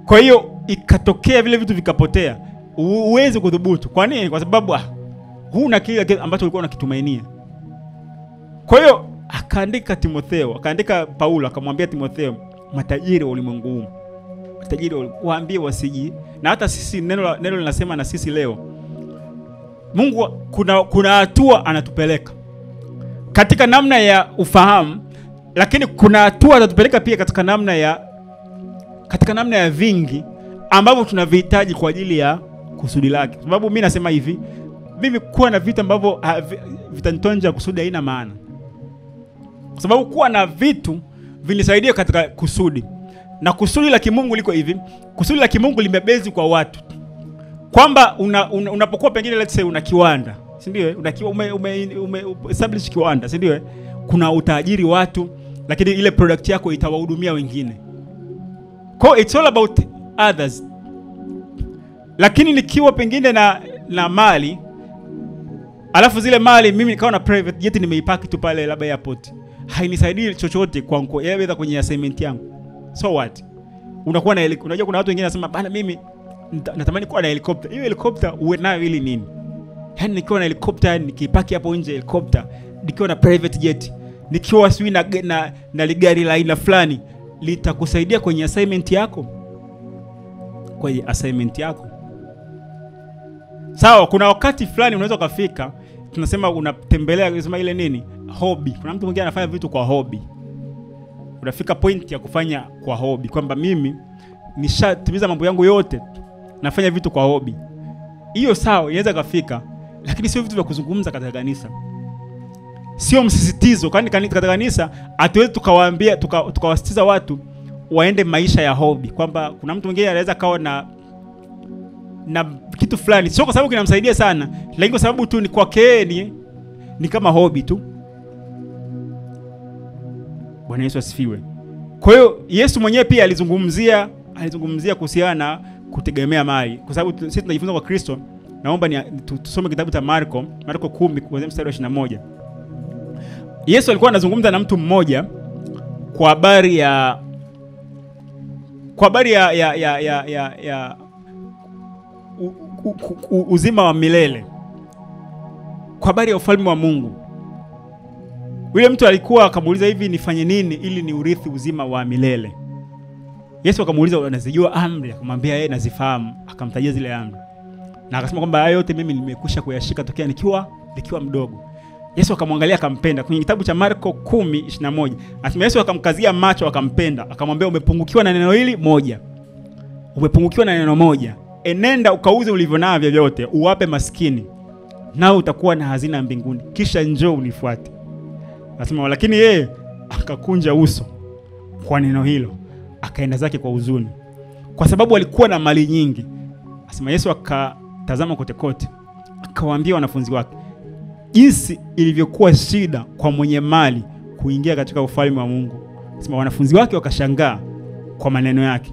Kwa hiyo ikatokea vile vitu vikapotea, uweze kudhubutu. Kwa nini? Kwa sababu huna kile ambacho ulikuwa unakitumainia. Kwa hiyo akaandika Timotheo, akaandika Paulo, akamwambia Timotheo, matajiri wa ulimwengu huu, matajiri waambie wasiji. Na hata sisi neno linasema na sisi leo, Mungu kuna hatua anatupeleka katika namna ya ufahamu, lakini kuna hatua anatupeleka pia katika namna ya vingi ambavyo tunavihitaji kwa ajili ya kusudi lake. Kwa sababu mimi nasema hivi, mimi kuwa na vitu ambavyo vitanitonja kusudi haina maana. Kwa sababu kuwa na vitu vinisaidia katika kusudi. Na kusudi la kimungu liko hivi, kusudi la kimungu limebezi kwa watu. Kwamba unapokuwa pengine let's say una kiwanda, si ndio? Ume establish kiwanda, si ndio? Kuna utajiri watu, lakini ile product yako itawahudumia wengine. Kwa it's all about others. Lakini nikiwa pengine na mali, alafu zile mali mimi nikawa na private jet nimeipaki tu pale labda airport, hainisaidii chochote kwangu, yaweza kwenye assignment yangu. So what? Unakuwa na unajua kuna watu wengine wanasema bana mimi natamani kuwa na helicopter. Hiyo helicopter uwe nayo ili nini? Yaani nikiwa na helicopter nikipaki hapo nje helicopter, nikiwa na private jet, nikiwa swi na ligari la aina fulani, litakusaidia kwenye assignment yako? Kwenye assignment yako. Sawa, kuna wakati fulani unaweza kufika, tunasema unatembelea unasema ile nini? Hobby. Kuna mtu mwingine anafanya vitu kwa hobby. Unafika point ya kufanya kwa hobby kwamba mimi nishatimiza mambo yangu yote, nafanya vitu kwa hobby. Hiyo sawa, inaweza kufika, lakini sio vitu vya kuzungumza katika kanisa. Sio msisitizo, kwani katika kanisa hatuwezi tukawaambia tukawasitiza watu waende maisha ya hobby, kwamba kuna mtu mwingine anaweza kawa na kitu fulani, sio kwa sababu kinamsaidia sana, lakini kwa sababu tu ni kwake ni kama hobby tu. Bwana Yesu asifiwe. Kwa hiyo Yesu mwenyewe pia alizungumzia kuhusiana na kutegemea mali. Kwa sababu sisi tunajifunza kwa Kristo, naomba tusome kitabu cha Marko 10 kuanzia mstari wa 21. Yesu alikuwa anazungumza na mtu mmoja kwa habari ya uzima wa milele, kwa habari ya ufalme wa Mungu. Yule mtu alikuwa akamuuliza hivi, nifanye nini ili ni urithi uzima wa milele? Yesu akamuuliza, unazijua amri? Akamwambia yeye nazifahamu. Akamtajia zile amri. Na akasema kwamba hayo yote mimi nimekwisha kuyashika tokea nikiwa mdogo. Yesu akamwangalia akampenda. Kwenye kitabu cha Marko 10:21, anasema Yesu akamkazia macho akampenda, akamwambia umepungukiwa na neno hili moja. Umepungukiwa na neno moja. Enenda ukauze ulivyo navyo vyote, uwape maskini, nao utakuwa na hazina mbinguni. Kisha njoo unifuate. Anasema lakini yeye akakunja uso kwa neno hilo, akaenda zake kwa huzuni, kwa sababu alikuwa na mali nyingi. Anasema Yesu akatazama kote kote, akawaambia wanafunzi wake jinsi ilivyokuwa shida kwa mwenye mali kuingia katika ufalme wa Mungu. Anasema wanafunzi wake wakashangaa kwa maneno yake.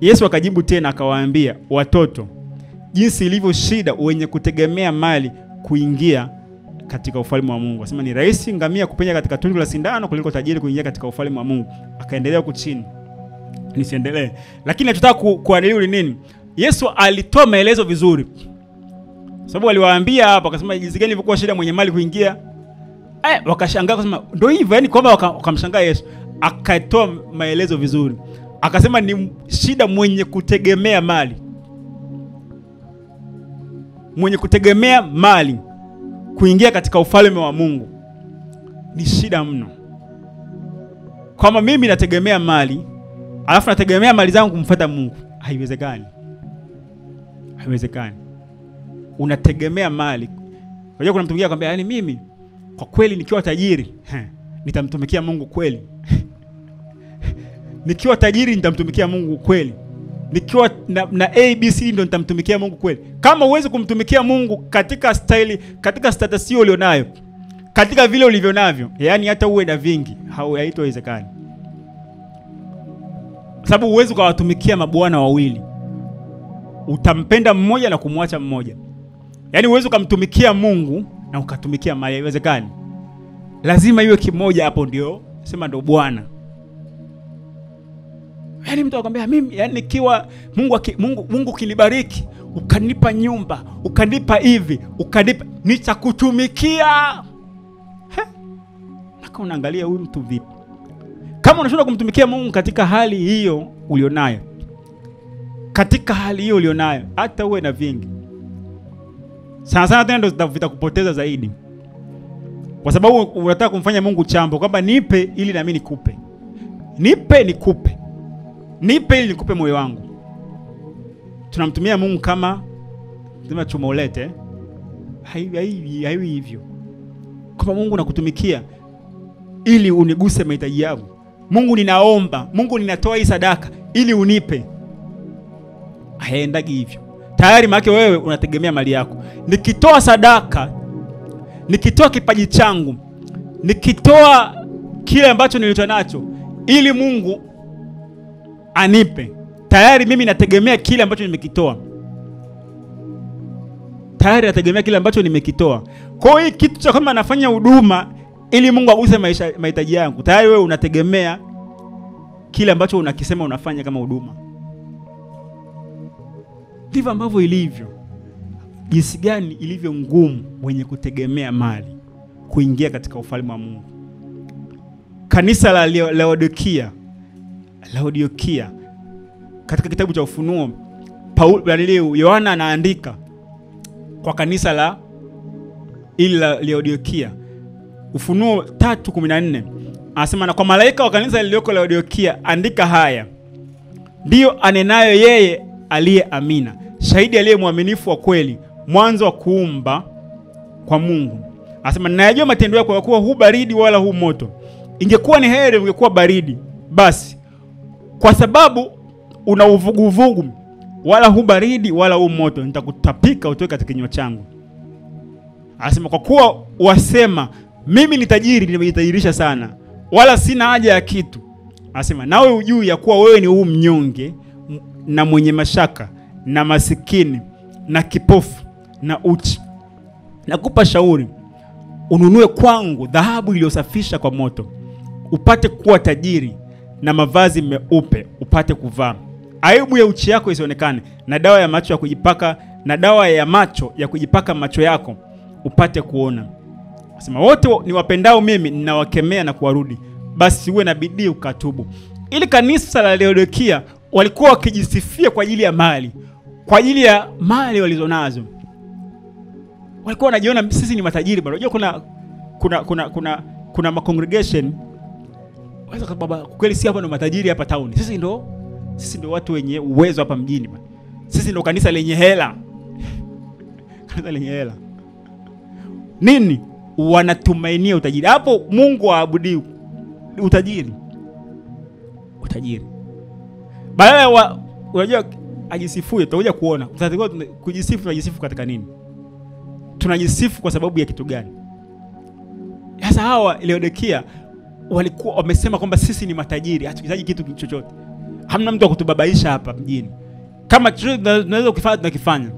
Yesu akajibu tena akawaambia, watoto, jinsi ilivyo shida wenye kutegemea mali kuingia katika ufalme wa Mungu. Anasema ni rahisi ngamia kupenya katika tundu la sindano kuliko tajiri kuingia katika ufalme wa Mungu. Akaendelea huko chini. Nisiendelee. Lakini nataka kuangalia ni nini? Yesu alitoa maelezo vizuri. Sababu aliwaambia hapa akasema jinsi gani ilivyokuwa shida mwenye mali kuingia. Wakashangaa akasema ndio hivyo, yani kwamba wakamshangaa Yesu. Akatoa maelezo vizuri. Akasema ni shida mwenye kutegemea mali. Mwenye kutegemea mali kuingia katika ufalme wa Mungu ni shida mno. Kama mimi nategemea mali, alafu nategemea mali zangu kumfuata Mungu, haiwezekani. Haiwezekani. Unategemea mali. Unajua kuna mtu mwingine akwambia, yani mimi kwa kweli nikiwa tajiri nitamtumikia Mungu kweli. Nikiwa tajiri nitamtumikia Mungu kweli. Nikiwa na ABC ndio nitamtumikia Mungu kweli. Kama uweze kumtumikia Mungu katika style, katika status hiyo ulionayo, katika vile ulivyo navyo, yani hata uwe na vingi, haitowezekani. Sababu uweze kuwatumikia mabwana wawili. Utampenda mmoja na kumwacha mmoja. Yani uweze kumtumikia Mungu na ukatumikia mali, haiwezekani. Lazima iwe kimoja, hapo ndio sema ndio Bwana. Yani mtu akwambia mimi, yani nikiwa Mungu kinibariki, ukanipa nyumba, ukanipa hivi, ukanipa, nitakutumikia. Naka unaangalia huyu mtu vipi? Kama unashindwa kumtumikia Mungu katika hali hiyo ulionayo, katika hali hiyo ulionayo, hata uwe na vingi, sana tena ndio vitakupoteza zaidi. Kwa sababu unataka kumfanya Mungu chambo, kwamba nipe ili na mimi nikupe. Nipe nikupe. Nipe ili nikupe moyo wangu. Tunamtumia Mungu kama chuma ulete. Haiwi hivyo. Kama Mungu nakutumikia ili uniguse mahitaji yangu. Mungu ninaomba, Mungu ninatoa hii sadaka ili unipe. Haendagi hivyo. Tayari maana wewe unategemea mali yako. Nikitoa sadaka, nikitoa kipaji changu, nikitoa kile ambacho nilicho nacho ili Mungu anipe, tayari mimi nategemea kile ambacho nimekitoa. Tayari nategemea kile ambacho nimekitoa. Kwa hiyo kitu cha kama nafanya huduma ili Mungu aguse mahitaji yangu, tayari wewe unategemea kile ambacho unakisema unafanya kama huduma. Ndivyo ambavyo ilivyo. Jinsi gani ilivyo ngumu mwenye kutegemea mali kuingia katika ufalme wa Mungu. Kanisa la Laodikia, katika kitabu cha Ufunuo, Yohana anaandika kwa kanisa la Laodikia. Ufunuo 3:14 anasema, na kwa malaika wa kanisa lilioko Laodikia andika haya: ndio anenayo yeye aliye Amina, shahidi aliye mwaminifu wa kweli, mwanzo wa kuumba kwa Mungu. Anasema, ninajua matendo yako, kwa kuwa hu baridi wala hu moto. Ingekuwa ni heri ungekuwa baridi, basi kwa sababu una uvuguvugu, wala hu baridi wala hu moto, nitakutapika utoke katika kinywa changu. Anasema, kwa kuwa wasema mimi ni tajiri, nimejitajirisha sana, wala sina haja ya kitu. Anasema, nawe ujui ya kuwa wewe ni huu mnyonge na mwenye mashaka na masikini na kipofu na uchi. Nakupa shauri, ununue kwangu dhahabu iliyosafisha kwa moto, upate kuwa tajiri, na mavazi meupe upate kuvaa, aibu ya uchi yako isionekane, na dawa ya macho ya kujipaka, na dawa ya macho ya kujipaka macho yako upate kuona. Anasema, wote ni wapendao mimi ninawakemea na kuwarudi, basi uwe na bidii ukatubu. Ili kanisa la Laodikia walikuwa wakijisifia kwa ajili ya mali, kwa ajili ya mali walizonazo. Walikuwa wanajiona sisi ni matajiri bado. Unajua kuna congregation waweza baba, kweli si hapa ndo matajiri hapa town. Sisi ndo watu wenye uwezo hapa mjini bwana. Sisi ndo kanisa lenye hela. Kanisa lenye hela. Nini? Wanatumainia utajiri. Hapo Mungu aabudiwe. Utajiri. Badala unajua ajisifue, tutakuja kuona. Tunatakiwa kujisifu, tunajisifu katika nini? Tunajisifu kwa sababu ya kitu gani? Sasa hawa Laodikia walikuwa wamesema kwamba sisi ni matajiri, hatuhitaji kitu chochote. Hamna mtu wa kutubabaisha hapa mjini. Kama tunaweza kufanya tunakifanya.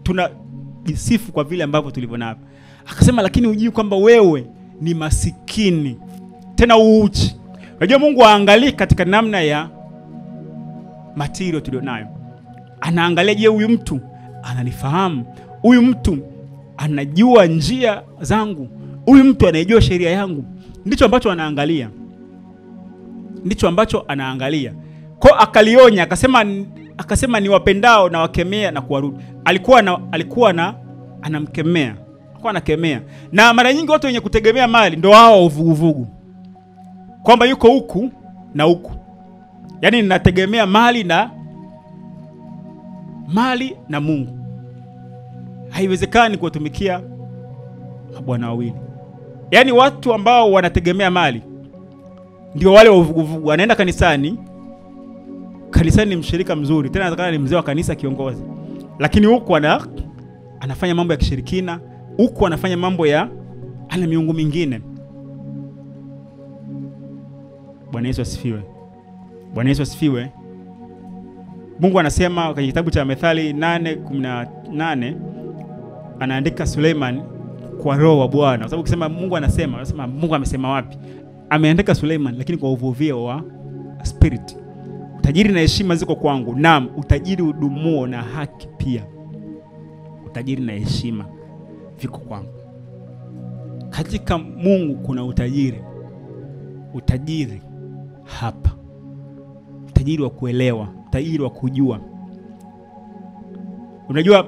Tunajisifu kwa vile ambavyo tulivyo navyo. Akasema, lakini ujui kwamba wewe ni masikini, tena uchi. Unajua Mungu aangalie katika namna ya material tulionayo. Anaangalia, je, huyu mtu ananifahamu? Huyu mtu anajua njia zangu? Huyu mtu anajua sheria yangu? Ndicho ambacho anaangalia. Kwa akalionya, akasema ni wapendao na wakemea na kuwarudi. Alikuwa anamkemea. Alikuwa anakemea. Na mara nyingi watu wenye kutegemea mali ndio hao uvuguvugu. Kwamba yuko huku na huku. Yaani ninategemea mali na Mungu. Haiwezekani kuwatumikia mabwana wawili. Yaani watu ambao wanategemea mali ndio wale wavuguvugu, anaenda kanisani ni mshirika mzuri, tena anataka ni mzee wa kanisa, kiongozi, lakini huko anafanya mambo ya kishirikina, huko anafanya mambo ya ana miungu mingine. Bwana Yesu asifiwe. Bwana Yesu asifiwe. Mungu anasema kwenye kitabu cha Methali 8:18, anaandika Suleiman kwa roho wa Bwana. Kwa sababu ukisema Mungu anasema, unasema Mungu amesema wapi? Ameandika Suleiman lakini kwa uvuvio wa spirit. Utajiri na heshima ziko kwangu. Naam, utajiri udumuo na haki pia. Utajiri na heshima viko kwangu. Katika Mungu kuna utajiri. Utajiri hapa. Utajiri wa kuelewa, utajiri wa kujua. Unajua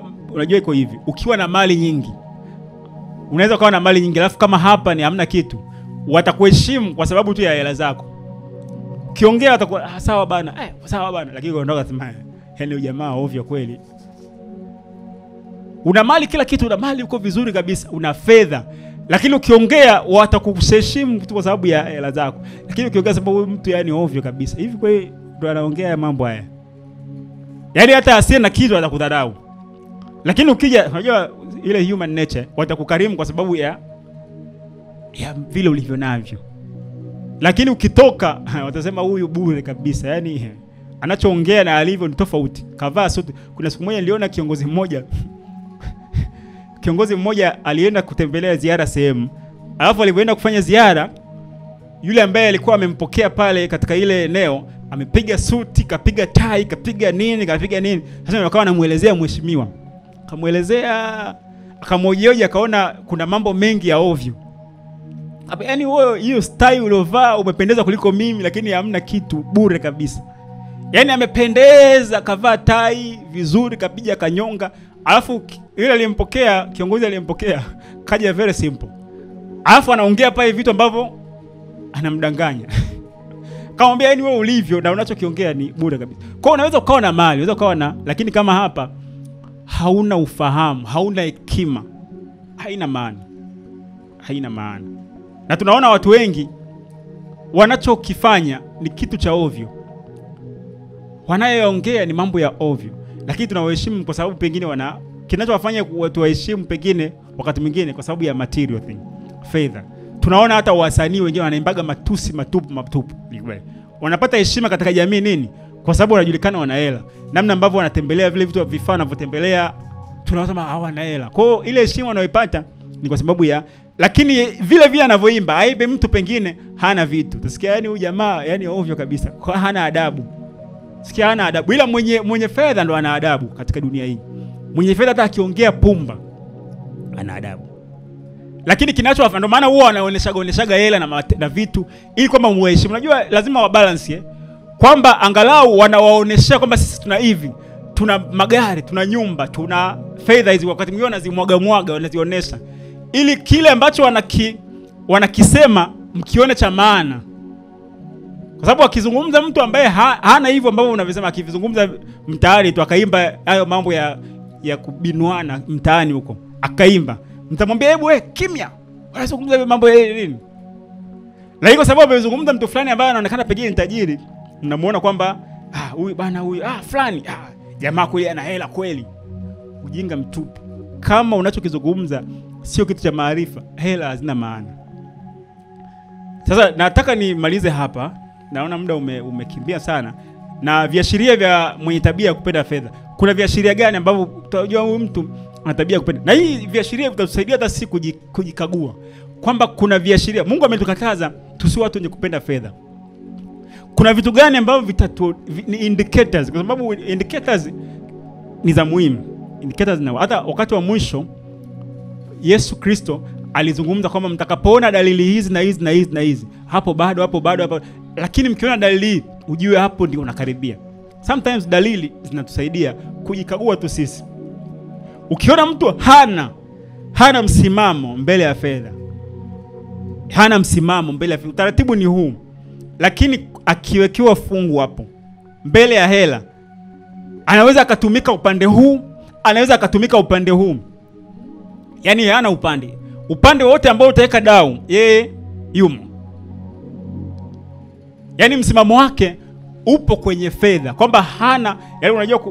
iko hivi. Ukiwa na mali nyingi, unaweza kuwa na mali nyingi alafu kama hapa ni hamna kitu, watakuheshimu kwa sababu tu ya hela zako. Ukiongea watakuwa sawa bana, sawa bana, lakini unaondoka sema yani ujamaa ovyo kweli. Una mali kila kitu, una mali uko vizuri kabisa, una fedha, lakini ukiongea watakuheshimu tu kwa sababu ya hela zako. Lakini ukiongea sababu huyu mtu yani ovyo kabisa. Hivi kwa hiyo ndo anaongea mambo haya. Yaani hata asiye na kitu atakudharau. Lakini ukija, unajua ile human nature, watakukarimu kwa sababu ya vile ulivyo navyo. Lakini ukitoka watasema huyu bure kabisa. Yaani anachoongea na alivyo ni tofauti. Kavaa suti. Kuna siku moja niliona kiongozi mmoja alienda kutembelea ziara sehemu. Alafu alipoenda kufanya ziara, yule ambaye alikuwa amempokea pale katika ile eneo, amepiga suti, kapiga tai, kapiga nini. Sasa wakawa wanamuelezea mheshimiwa. Akamuelezea, akamhoji, akaona kuna mambo mengi ya ovyo. Yaani wewe hiyo style ulovaa umependeza kuliko mimi, lakini hamna kitu, bure kabisa. Yaani amependeza, kavaa tai vizuri, kapiga kanyonga. Alafu yule aliyempokea, kiongozi aliyempokea, kaja very simple. Alafu anaongea pale vitu ambavyo anamdanganya. Kamwambia yani wewe ulivyo na unachokiongea ni bure kabisa. Kwa hiyo unaweza ukawa na mali, unaweza ukawa na, lakini kama hapa hauna ufahamu, hauna hekima, haina maana. Haina maana. Na tunaona watu wengi wanachokifanya ni kitu cha ovyo. Wanayoongea ni mambo ya ovyo. Lakini tunawaheshimu kwa sababu pengine kinachowafanya watu waheshimu pengine wakati mwingine kwa sababu ya material thing, fedha. Tunaona hata wasanii wengine wanaimbaga matusi matupu. Wanapata heshima katika jamii nini? Kwa sababu wanajulikana wana hela. Namna ambavyo wanatembelea vile vitu vifaa wanavyotembelea, tunasema hawana hela. Kwa hiyo ile heshima wanayoipata ni kwa sababu ya, lakini vile anavyoimba aibe mtu pengine hana vitu. Tusikia yani huyu jamaa yani ovyo kabisa. Kwa hana adabu. Sikia hana adabu. Ila mwenye fedha ndo ana adabu katika dunia hii. Mwenye fedha hata akiongea pumba ana adabu. Lakini kinachowafanya ndo maana huwa wanaoneshaga hela na vitu ili kwamba muheshimu. Unajua lazima wa balance kwamba angalau wanawaonesha kwamba sisi tuna hivi, tuna magari, tuna nyumba, tuna fedha hizi, wakati mwingine wanazimwaga wanazionesha ili kile ambacho wanakisema mkione cha maana. Kwa sababu akizungumza mtu ambaye hana hivyo ambavyo unavyosema, akizungumza mtaani tu akaimba hayo mambo ya kubinuana mtaani huko, akaimba, mtamwambia hebu wewe kimya, unazungumza mambo ya nini? Lakini kwa sababu amezungumza mtu fulani ambaye anaonekana pengine ni tajiri, mnamuona kwamba huyu bana huyu fulani jamaa kweli ana hela kweli. Ujinga mtupu. Kama unachokizungumza sio kitu cha maarifa, hela hazina maana. Sasa nataka nimalize hapa. Naona muda umekimbia sana. Na viashiria vya mwenye tabia ya kupenda fedha. Kuna viashiria gani ambavyo utajua huyu mtu ana tabia ya kupenda? Na hii viashiria vitatusaidia hata sisi kujikagua. Kwamba kuna viashiria. Mungu ametukataza tusiwe watu wenye kupenda fedha. Kuna vitu gani ambavyo ni indicators? Kwa sababu indicators ni za muhimu. Indicators na hata wakati wa mwisho Yesu Kristo alizungumza kwamba mtakapoona dalili hizi na hizi na hizi na hizi, hapo bado. Lakini mkiona dalili ujue hapo ndio unakaribia. Sometimes dalili zinatusaidia kujikagua tu sisi. Ukiona mtu hana msimamo mbele ya fedha, hana msimamo mbele ya fedha, utaratibu ni huu. Lakini akiwekewa fungu hapo mbele ya hela, anaweza akatumika upande huu, anaweza akatumika upande huu. Yaani hana upande. upande wote ambao utaweka dau, yeye yumo. Yaani msimamo wake upo kwenye fedha, kwamba hana, yaani unajua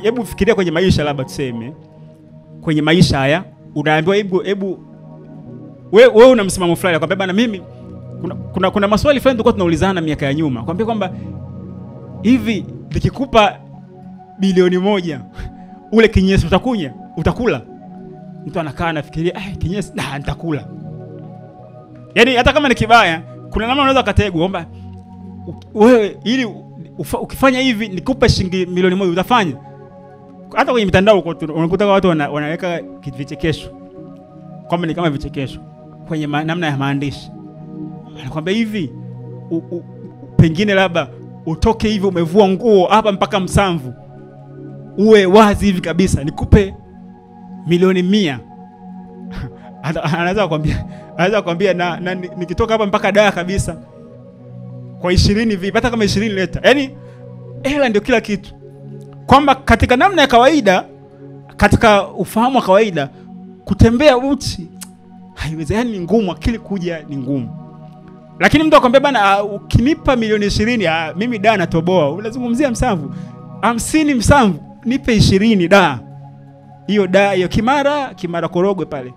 hebu fikiria kwenye maisha, labda tuseme kwenye maisha haya unaambiwa hebu wewe una msimamo fulani, kwamba bana mimi kuna maswali fulani tulikuwa tunaulizana miaka ya nyuma, kwamba hivi nikikupa bilioni 1 ule kinyesi utakula? Mtu anakaa anafikiria kinyesi nitakula. Yaani hata kama ni kibaya, kuna namna unaweza kategwa kwamba wewe ili ukifanya hivi nikupe shilingi milioni 1 utafanya. Hata kwenye mitandao unakuta watu wanaweka vichekesho, kwamba ni kama vichekesho kwenye namna ya maandishi. Anakuambia hivi pengine labda utoke hivi umevua nguo hapa mpaka msamvu, uwe wazi hivi kabisa, nikupe milioni 100. Anaweza kuambia na nikitoka hapa mpaka Dar kabisa kwa 20 vipi, hata kama 20 leta. Yaani hela ndio kila kitu. Kwamba katika namna ya kawaida, katika ufahamu wa kawaida, kutembea uchi haiwezekani, ni ngumu, akili kuja ni ngumu. Lakini mtu akwambia bana ukinipa milioni 20 mimi Dar natoboa. Unazungumzia msamvu 50 msamvu, nipe 20 Dar. Hiyo Dar hiyo Kimara Korogwe pale,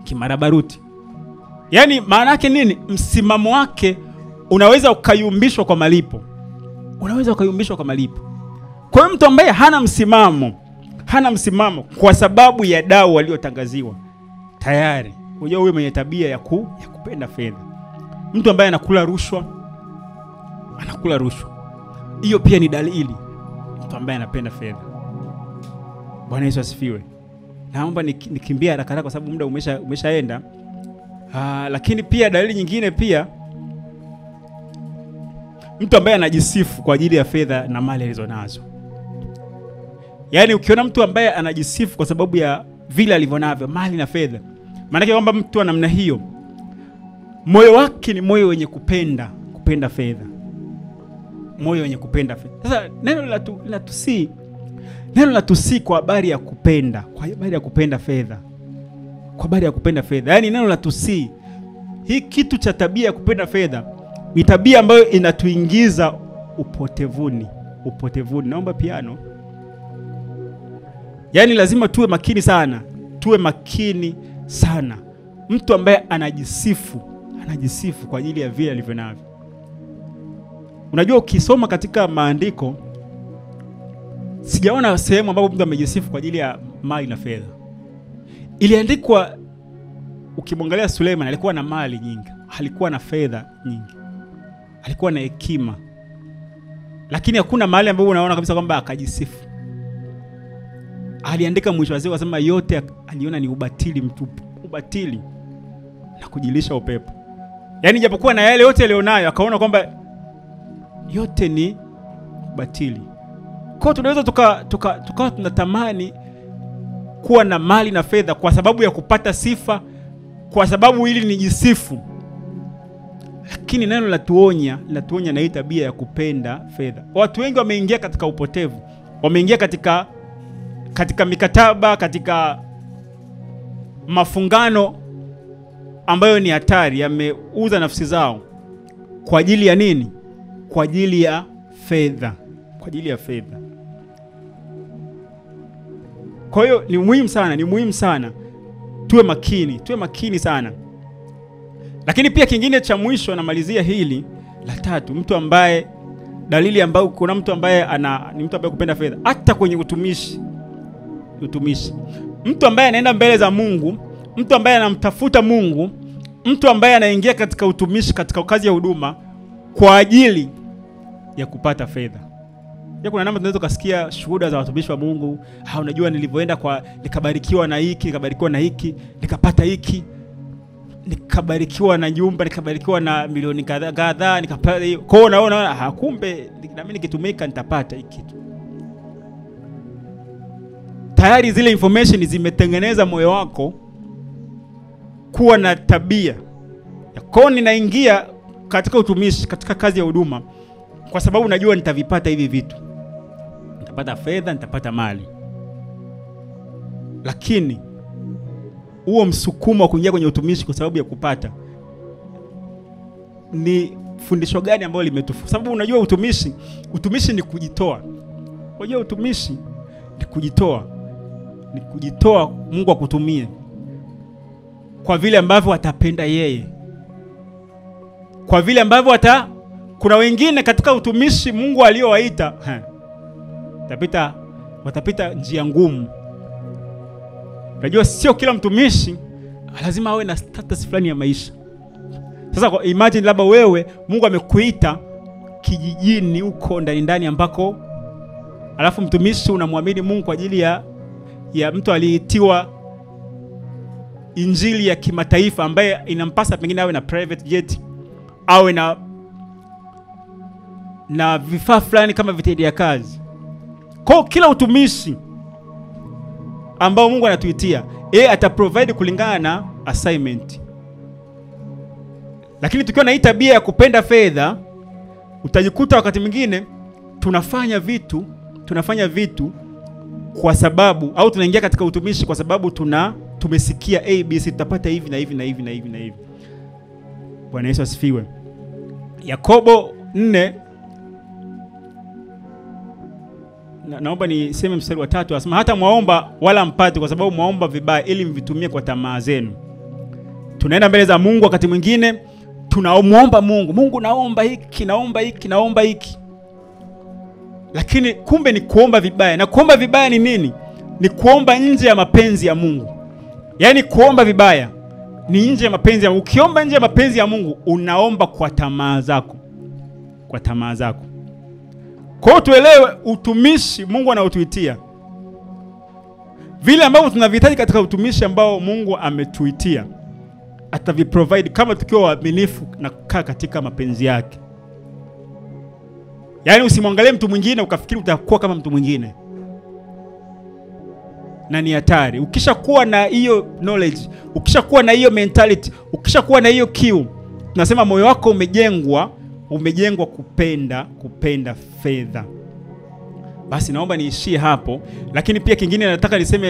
Kimara Baruti. Yaani maana yake nini? Msimamo wake unaweza ukayumbishwa kwa malipo. Kwa hiyo mtu ambaye hana msimamo kwa sababu ya dau waliotangaziwa, tayari unajua huyo mwenye tabia ya kupenda fedha. Mtu ambaye anakula rushwa, hiyo pia ni dalili mtu ambaye anapenda fedha. Bwana Yesu asifiwe. Naomba nikimbia haraka kwa sababu muda umeshaenda. Lakini pia dalili nyingine pia, mtu ambaye anajisifu kwa ajili ya fedha na mali alizonazo. Yaani ukiona mtu ambaye anajisifu kwa sababu ya vile alivyonavyo, mali na fedha, maana yake kwamba mtu wa namna hiyo moyo wake ni moyo wenye kupenda fedha. Moyo wenye kupenda fedha. Sasa neno la tusi kwa habari ya kupenda, Yaani neno la tusi, hii kitu cha tabia ya kupenda fedha ni tabia ambayo inatuingiza upotevuni. Naomba piano. Yaani lazima tuwe makini sana. Mtu ambaye anajisifu kwa ajili ya vile alivyo navyo. Unajua ukisoma katika maandiko, sijaona sehemu ambapo mtu amejisifu kwa ajili ya mali na fedha. Iliandikwa, ukimwangalia Suleiman alikuwa na mali nyingi, alikuwa na fedha nyingi, alikuwa na hekima, lakini hakuna mahali ambapo unaona kabisa kwamba akajisifu. Aliandika mwisho wa siku akasema yote aliona ni ubatili mtupu, na kujilisha upepo. Yaani japokuwa na yale yote alionayo, akaona kwamba yote ni ubatili. Kwa tunaweza tukawa tunatamani kuwa na mali na fedha kwa sababu ya kupata sifa, kwa sababu ili nijisifu. Lakini neno latuonya na hii tabia ya kupenda fedha. Watu wengi wameingia katika upotevu. Wameingia katika mikataba, katika mafungano ambayo ni hatari, yameuza nafsi zao kwa ajili ya nini? Kwa ajili ya fedha. Kwa hiyo ni muhimu sana tuwe makini sana. Lakini pia kingine cha mwisho, namalizia hili la 3, mtu ambaye dalili ambayo kuna mtu ambaye ni mtu ambaye kupenda fedha hata kwenye utumishi. Mtu ambaye anaenda mbele za Mungu, mtu ambaye anamtafuta Mungu, mtu ambaye anaingia katika utumishi, katika kazi ya huduma kwa ajili ya kupata fedha. Kuna namna tunaweza kusikia shuhuda za watumishi wa Mungu, unajua nilivyoenda nikabarikiwa na hiki, nikapata hiki, nikabarikiwa na nyumba, nikabarikiwa na milioni kadhaa, nikapata hiyo. Kwa hiyo unaona kumbe na mimi nikitumika nitapata hiki kitu. Tayari zile information zimetengeneza moyo wako kuwa na tabia ya kwa ninaingia katika utumishi, katika kazi ya huduma kwa sababu najua nitavipata hivi vitu. Nitapata fedha, nitapata mali. Lakini huo msukumo wa kuingia kwenye utumishi kwa sababu ya kupata, ni fundisho gani ambalo limetufu? Sababu unajua utumishi ni kujitoa. Unajua utumishi ni kujitoa. Ni kujitoa Mungu akutumie kwa vile ambavyo atapenda yeye. Kwa vile ambavyo kuna wengine katika utumishi Mungu aliowaita, watapita njia ngumu. Unajua sio kila mtumishi lazima awe na status fulani ya maisha. Sasa imagine labda wewe Mungu amekuita kijijini huko ndani ambako, alafu mtumishi unamwamini Mungu kwa ajili ya mtu aliitiwa injili ya kimataifa, ambaye inampasa pengine awe na private jet, awe na vifaa fulani kama vitendea kazi. Kwa kila utumishi ambao Mungu anatuitia, ataprovide kulingana na assignment. Lakini tukiwa na hii tabia ya kupenda fedha, utajikuta wakati mwingine tunafanya vitu kwa sababu, au tunaingia katika utumishi kwa sababu tumesikia ABC tutapata hivi na hivi na hivi na hivi na hivi. Bwana Yesu asifiwe. Yakobo 4, naomba niseme mstari wa 3, anasema hata mwaomba wala mpate kwa sababu mwaomba vibaya ili mvitumie kwa tamaa zenu. Tunaenda mbele za Mungu wakati mwingine tunamuomba Mungu naomba hiki. Lakini kumbe ni kuomba vibaya. Na kuomba vibaya ni nini? Ni kuomba nje ya mapenzi ya Mungu. Yaani kuomba vibaya ni nje ya mapenzi ya Mungu. Ukiomba nje ya mapenzi ya Mungu, unaomba kwa tamaa zako. Kwa hiyo tuelewe utumishi Mungu anaotuitia, vile ambavyo tunavihitaji katika utumishi ambao Mungu ametuitia, ataviprovide kama tukiwa waaminifu na kukaa katika mapenzi yake. Yaani usimwangalie mtu mwingine ukafikiri utakuwa kama mtu mwingine. Na ni hatari. Ukishakuwa na hiyo knowledge, ukishakuwa na hiyo mentality, ukishakuwa na hiyo kiu, tunasema moyo wako umejengwa kupenda fedha. Basi naomba niishie hapo, lakini pia kingine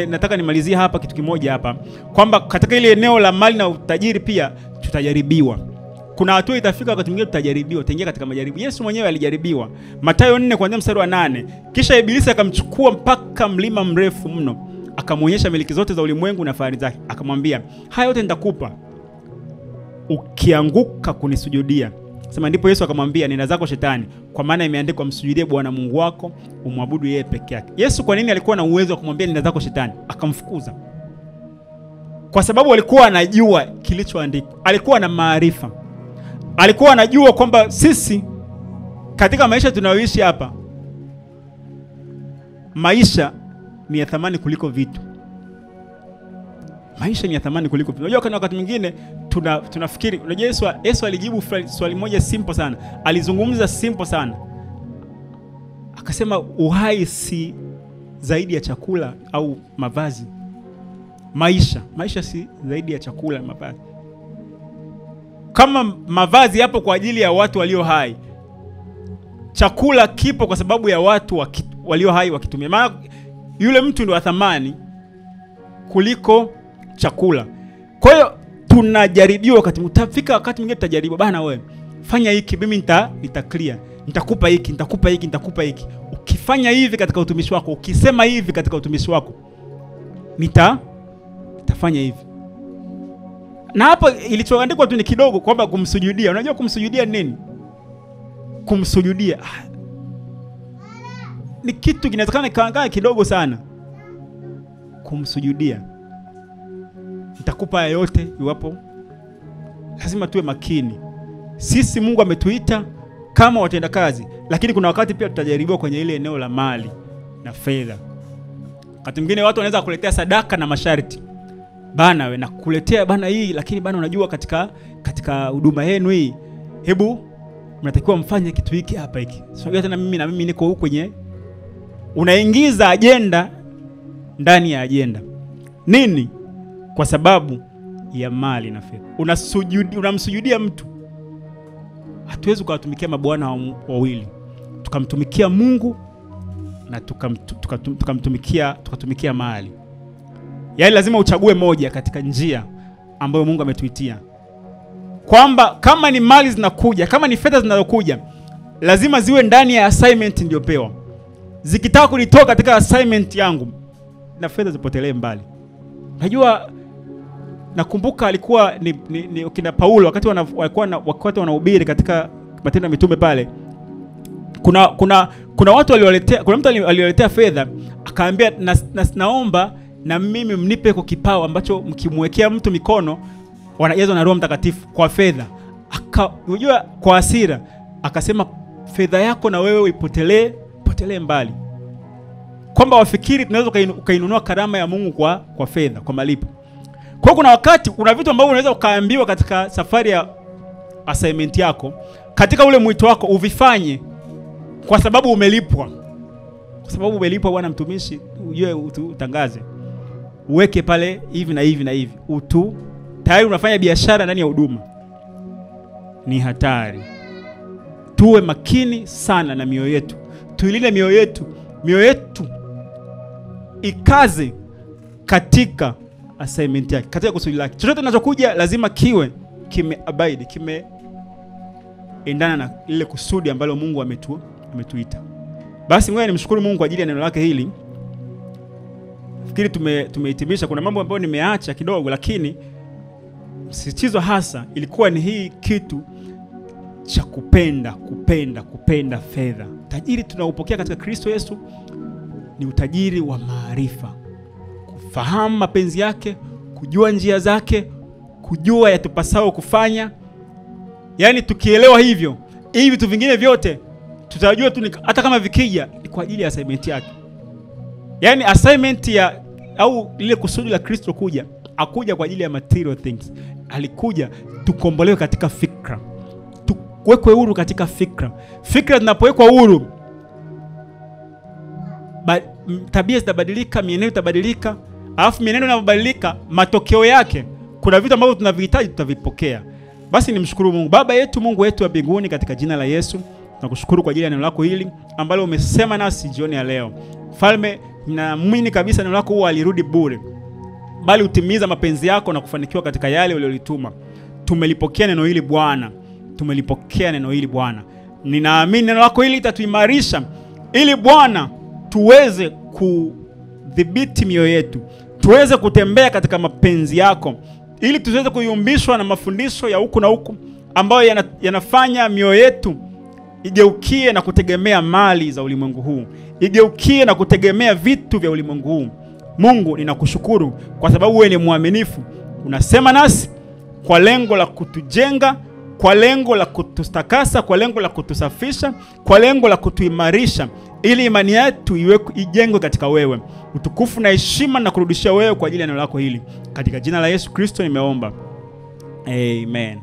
nataka nimalizie hapa kitu kimoja hapa, kwamba katika ile eneo la mali na utajiri pia tutajaribiwa. Kuna hatua itafika wakati mwingine tutajaribiwa, tutaingia katika majaribu. Yesu mwenyewe alijaribiwa. Mathayo 4 kuanzia mstari wa 8. Kisha Ibilisi akamchukua mpaka mlima mrefu mno, akamuonyesha miliki zote za ulimwengu na fahari zake. Akamwambia, haya yote nitakupa ukianguka kunisujudia. Sema, ndipo Yesu akamwambia, nenda zako Shetani, kwa maana imeandikwa, msujudie Bwana Mungu wako, umwabudu yeye peke yake. Yesu kwa nini alikuwa na uwezo wa kumwambia nenda zako Shetani? Akamfukuza. Kwa sababu alikuwa anajua kilichoandikwa. Alikuwa na maarifa. Alikuwa anajua kwamba sisi katika maisha tunayoishi hapa, maisha ni ya thamani kuliko vitu. Maisha ni ya thamani kuliko vitu. Unajua, wakati mwingine tunafikiri, unajua Yesu alijibu swali moja simple sana. Alizungumza simple sana. Akasema uhai si zaidi ya chakula au mavazi. Maisha si zaidi ya chakula na mavazi. Kama mavazi yapo kwa ajili ya watu walio hai, chakula kipo kwa sababu ya watu walio hai wakitumia. Maana yule mtu ndio wa thamani kuliko chakula. Kwa hiyo tunajaribiwa wakati mwingine tutajaribiwa, bana wewe fanya hiki, mimi nita-clear, nitakupa hiki. Ukifanya hivi katika utumishi wako, ukisema hivi katika utumishi wako, nitafanya hivi. Na hapo ilichoandikwa tu ni kidogo kwamba kumsujudia. Unajua kumsujudia ni nini? Kumsujudia ni kitu kinawezekana kaangaa kidogo sana. Kumsujudia, nitakupa yote iwapo. Lazima tuwe makini. Sisi Mungu ametuita kama watenda kazi, lakini kuna wakati pia tutajaribiwa kwenye ile eneo la mali na fedha. Wakati mwingine watu wanaweza kukuletea sadaka na masharti. Bana wewe nakuletea bana hii, lakini bana unajua katika huduma yenu hii, hebu mnatakiwa mfanye kitu hiki hapa hiki. Sio tena mimi niko huko kwenye, unaingiza ajenda ndani ya ajenda. Nini? Kwa sababu ya mali na fedha. Unamsujudia mtu. Hatuwezi kuwatumikia mabwana wawili. Tukamtumikia Mungu na tukatumikia mali. Yaani lazima uchague moja katika njia ambayo Mungu ametuitia. Kwamba kama ni mali zinakuja, kama ni fedha zinazokuja, lazima ziwe ndani ya assignment ndio pewa. Zikitaka kunitoka katika assignment yangu, na fedha zipotelee mbali. Najua nakumbuka alikuwa ni kina Paulo wakati wanahubiri katika Matendo ya Mitume pale. Kuna watu waliwaletea, kuna mtu aliwaletea fedha, akaambia naomba na mimi mnipe kwa kipawa ambacho mkimwekea mtu mikono wanajazwa na Roho Mtakatifu kwa fedha. Unajua kwa hasira akasema fedha yako na wewe ipotelee mbali. Kwamba wafikiri tunaweza ukainunua karama ya Mungu kwa fedha, kwa malipo. Kwa kuna wakati kuna vitu ambavyo unaweza ukaambiwa katika safari ya assignment yako, katika ule mwito wako uvifanye kwa sababu umelipwa. Kwa sababu umelipwa, bwana mtumishi, ujue utangaze. Uweke pale hivi na hivi na hivi. Tayari unafanya biashara ndani ya huduma. Ni hatari. Tuwe makini sana na mioyo yetu. Tuilinde mioyo yetu. Mioyo yetu ikaze katika assignment yake, katika kusudi lake. Chochote kinachokuja lazima kiwe kimeabide, kimeendana na ile kusudi ambalo Mungu ametuita. Basi ngoja nimshukuru Mungu kwa ajili ya neno lake hili. Fikiri tumehitimisha. Kuna mambo ambayo nimeacha kidogo, lakini msisitizo hasa ilikuwa ni hii kitu cha kupenda fedha. Tajiri tunaupokea katika Kristo Yesu ni utajiri wa maarifa. Kufahamu mapenzi yake, kujua njia zake, kujua yatupasao kufanya. Yaani tukielewa hivyo, hivi vitu vingine vyote tutajua tu, hata kama vikija ni kwa ajili ya assignment yake. Yaani assignment au ile kusudi la Kristo kuja, hakuja kwa ajili ya material things. Alikuja tukombolewe katika fikra. Tuwekwe huru katika fikra. Fikra zinapowekwa huru, tabia zitabadilika, mienendo itabadilika. Alafu mienendo inapobadilika, matokeo yake kuna vitu ambavyo tunavihitaji tutavipokea. Basi nimshukuru Mungu. Baba yetu, Mungu wetu wa mbinguni, katika jina la Yesu, nakushukuru kwa ajili ya neno lako hili ambalo umesema nasi jioni ya leo. Mfalme, ninaamini kabisa neno lako huwa alirudi bure, bali utimiza mapenzi yako na kufanikiwa katika yale uliyolituma. Tumelipokea neno hili Bwana. Tumelipokea neno hili Bwana. Ninaamini neno lako hili litatuimarisha ili Bwana tuweze kudhibiti mioyo yetu, tuweze kutembea katika mapenzi yako, ili tuweze kuyumbishwa na mafundisho ya huku na huku ambayo yanafanya mioyo yetu igeukie na kutegemea mali za ulimwengu huu, igeukie na kutegemea vitu vya ulimwengu huu. Mungu, ninakushukuru kwa sababu wewe ni mwaminifu. Unasema nasi kwa lengo la kutujenga, kwa lengo la kutustakasa, kwa lengo la kutusafisha, kwa lengo la kutuimarisha, ili imani yetu ijengwe katika wewe. Utukufu na heshima na kurudishia wewe kwa ajili ya neno lako hili. Katika jina la Yesu Kristo nimeomba. Amen.